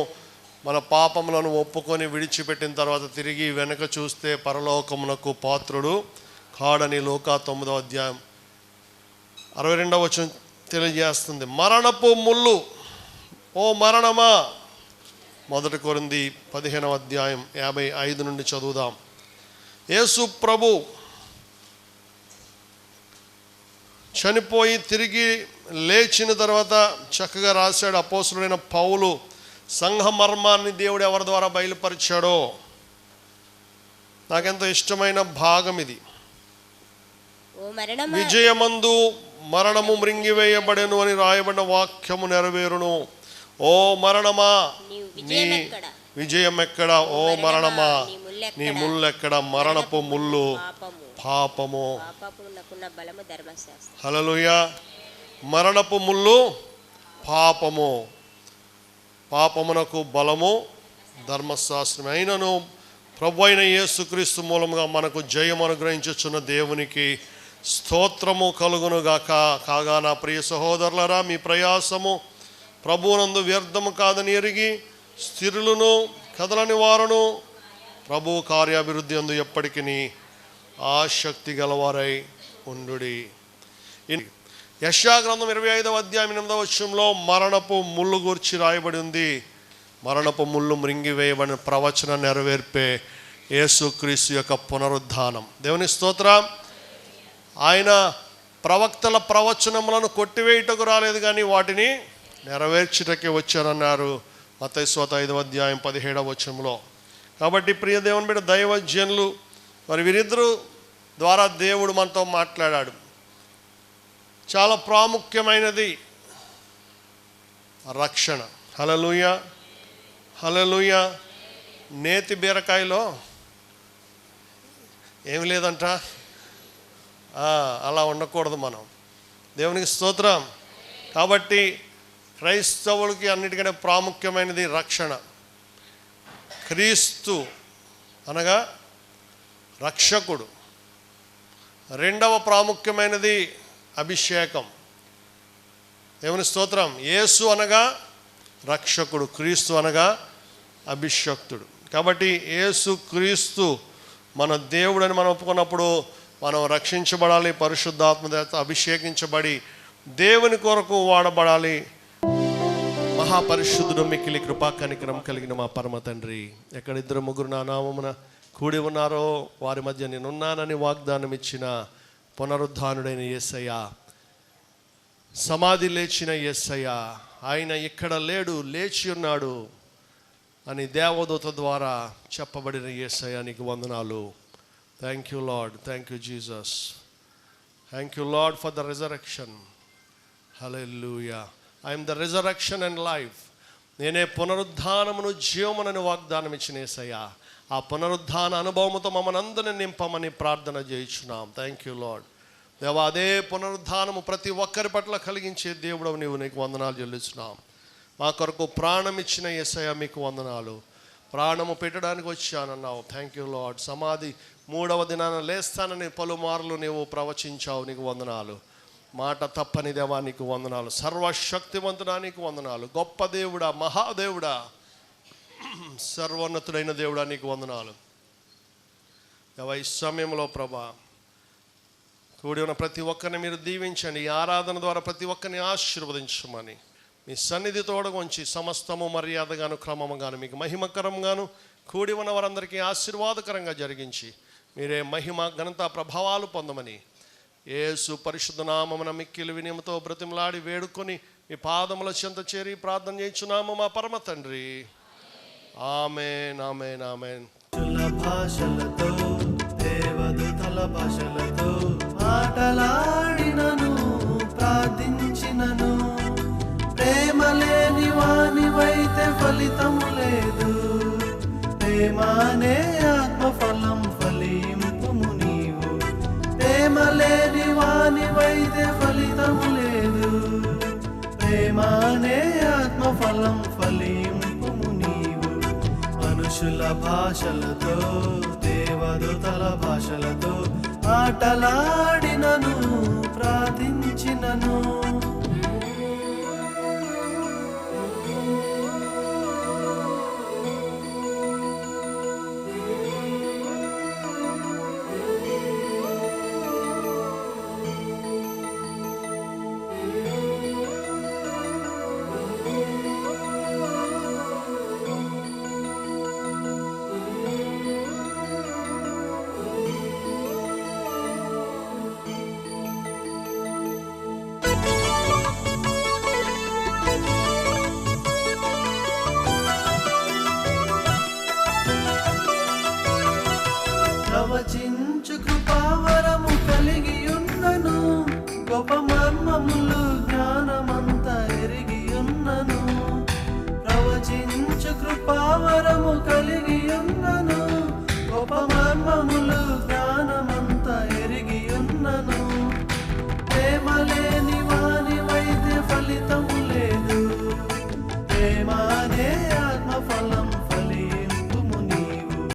మన పాపములను ఒప్పుకొని విడిచిపెట్టిన తర్వాత తిరిగి వెనక చూస్తే పరలోకమునకు పాత్రుడు కాడని లూకా 9వ అధ్యాయం 62వ వచనం తెలియజేస్తుంది. మరణపు ముళ్ళు, ఓ మరణమా. 1 కొరింథీ 15వ అధ్యాయం 55 నుండి చదువుదాం. యేసు ప్రభు చనిపోయి తిరిగి లేచిన తర్వాత చక్కగా రాశాడు అపోస్తలుడైన పౌలు. సంఘ మర్మాన్ని దేవుడు ఎవరి ద్వారా బయలుపరిచాడో నాకెంతో ఇష్టమైన భాగం ఇది. విజయమందు మరణము మృంగివేయబడెను అని రాయబడిన వాక్యము నెరవేరును. ఓ మరణమా నీ విజయం ఎక్కడ? ఓ మరణమా నీ ముల్లెక్కడ? మరణపు ముళ్ళు పాపము. హల్లెలూయా. మరణపు ముళ్ళు పాపము, పాపమునకు బలము ధర్మశాస్త్రం. అయినను ప్రభు అయిన యేసుక్రీస్తు మూలముగా మనకు జయం అనుగ్రహించుచున్న దేవునికి స్తోత్రము కలుగునుగాక. కాగా నా ప్రియ సహోదరులరా, మీ ప్రయాసము ప్రభువునందు వ్యర్థము కాదని ఎరిగి స్థిరులను కదలని వారును ప్రభు కార్యాభివృద్ధి అందు ఎప్పటికీ ఆసక్తి గలవారై ఉండుడి. యెషయా గ్రంథం 25వ అధ్యాయం 8వ వచనంలో మరణపు ముళ్ళు గూర్చి రాయబడి ఉంది. మరణపు ముళ్ళు మృంగివేయబడిన ప్రవచన నెరవేర్పే యేసుక్రీస్తు యొక్క పునరుద్ధానం. దేవుని స్తోత్రం. ఆయన ప్రవక్తల ప్రవచనములను కొట్టివేయుటకు రాలేదు కానీ వాటిని నెరవేర్చుటకే వచ్చారన్నారు మత్తయి సువార్త 5వ అధ్యాయం 17వ వచనంలో. కాబట్టి ప్రియ దేవుని బిడ్డ దైవజనులు మరి వీరిద్దరు ద్వారా దేవుడు మనతో మాట్లాడాడు. చాలా ప్రాముఖ్యమైనది రక్షణ. హల్లెలూయా. హల్లెలూయా. నేతి బీరకాయలో ఏమి లేదంట, అలా ఉండకూడదు మనం. దేవునికి స్తోత్రం. కాబట్టి క్రైస్తవులకి అన్నిటికంటే ప్రాముఖ్యమైనది రక్షణ. క్రీస్తు అనగా రక్షకుడు. రెండవ ప్రాముఖ్యమైనది అభిషేకం. దేవుని స్తోత్రం. యేసు అనగా రక్షకుడు, క్రీస్తు అనగా అభిషక్తుడు. కాబట్టి యేసు క్రీస్తు మన దేవుడని మనం ఒప్పుకున్నప్పుడు మనం రక్షించబడాలి, పరిశుద్ధాత్మ చేత అభిషేకించబడి దేవుని కొరకు వాడబడాలి. మహాపరిశుద్ధుడు మిక్కిలి కృపా కనికరం కలిగిన మా పరమ తండ్రి, ఎక్కడ 2-3 నా నామమున కూడి ఉన్నారో వారి మధ్య నేనున్నానని వాగ్దానం ఇచ్చిన పునరుద్ధానుడైన యేసయ్య, సమాధి లేచిన యేసయ్య, ఆయన ఇక్కడ లేడు, లేచి ఉన్నాడు అని దేవదూత ద్వారా చెప్పబడిన యేసయ్య, నీకు వందనాలు. Thank you lord. Thank you Jesus. Thank you lord for the resurrection. Hallelujah. I am the resurrection and life. నేనే పునరుద్ధానమును జీవమునని వాగ్దానం ఇచ్చిన యేసయ్యా, ఆ పునరుద్ధాన అనుభవముతో మమ్మల్ని అందరిని నింపమని ప్రార్థన చేయించున్నాం. Thank you lord. దేవా, అదే పునరుద్ధానము ప్రతి ఒక్కరి పట్ల కలిగించే దేవుడు నీకు వందనాలు చెల్లిస్తున్నాం. మా కొరకు ప్రాణం ఇచ్చిన యేసయ్యా మీకు వందనాలు. ప్రాణము పెట్టడానికి వచ్చానన్నావు. Thank you lord. సమాధి 3వ దినాన లేస్తానని పలుమార్లు నీవు ప్రవచించావు. నీకు వందనాలు. మాట తప్పని దేవా నీకు వందనాలు. సర్వశక్తివంతుడా నీకు వందనాలు. గొప్ప దేవుడా, మహాదేవుడా, సర్వోన్నతుడైన దేవుడా నీకు వందనాలు. దేవా, ఈ సమయంలో ప్రభా కూడి ఉన్న ప్రతి ఒక్కరిని మీరు దీవించండి. ఈ ఆరాధన ద్వారా ప్రతి ఒక్కరిని ఆశీర్వదించమని మీ సన్నిధి తోడగొంచి సమస్తము మర్యాదగాను క్రమముగాను మీకు మహిమకరంగాను కూడి ఉన్న వారందరికీ ఆశీర్వాదకరంగా జరిగించి మీరే మహిమ ఘనత ప్రభావాలు పొందమని యేసు పరిశుద్ధ నామమున మిక్కిలి వినయముతో బ్రతిమలాడి వేడుకొని మీ పాదముల చెంత చేరి ప్రార్థన చేయించున్నాము మా పరమ తండ్రి. ఆమేన్, ఆమేన్, ఆమేన్. భాషలతో దేవదూతల భాషలతో ఆటలాడినను ప్రార్థించినను ప్రేమ లేని వానివైతే ఫలితము లేదు. ప్రేమనే ఆత్మఫలం ఫలింపుము నీవు. ప్రేమ లేని వానివైతే ఫలితము లేదు. ప్రేమనే ఆత్మఫలం ఫలింపుము నీవు. మనుషుల భాషలతో దేవదూతల భాషలతో ఆటలాడినను ప్రార్థించినను ప్రవచించు కృపావరము కలిగి ఉన్నను గొప్ప మర్మములు జ్ఞానమంతా ఎరిగి ఉన్నను. ప్రవచించు కృపావరము కలిగి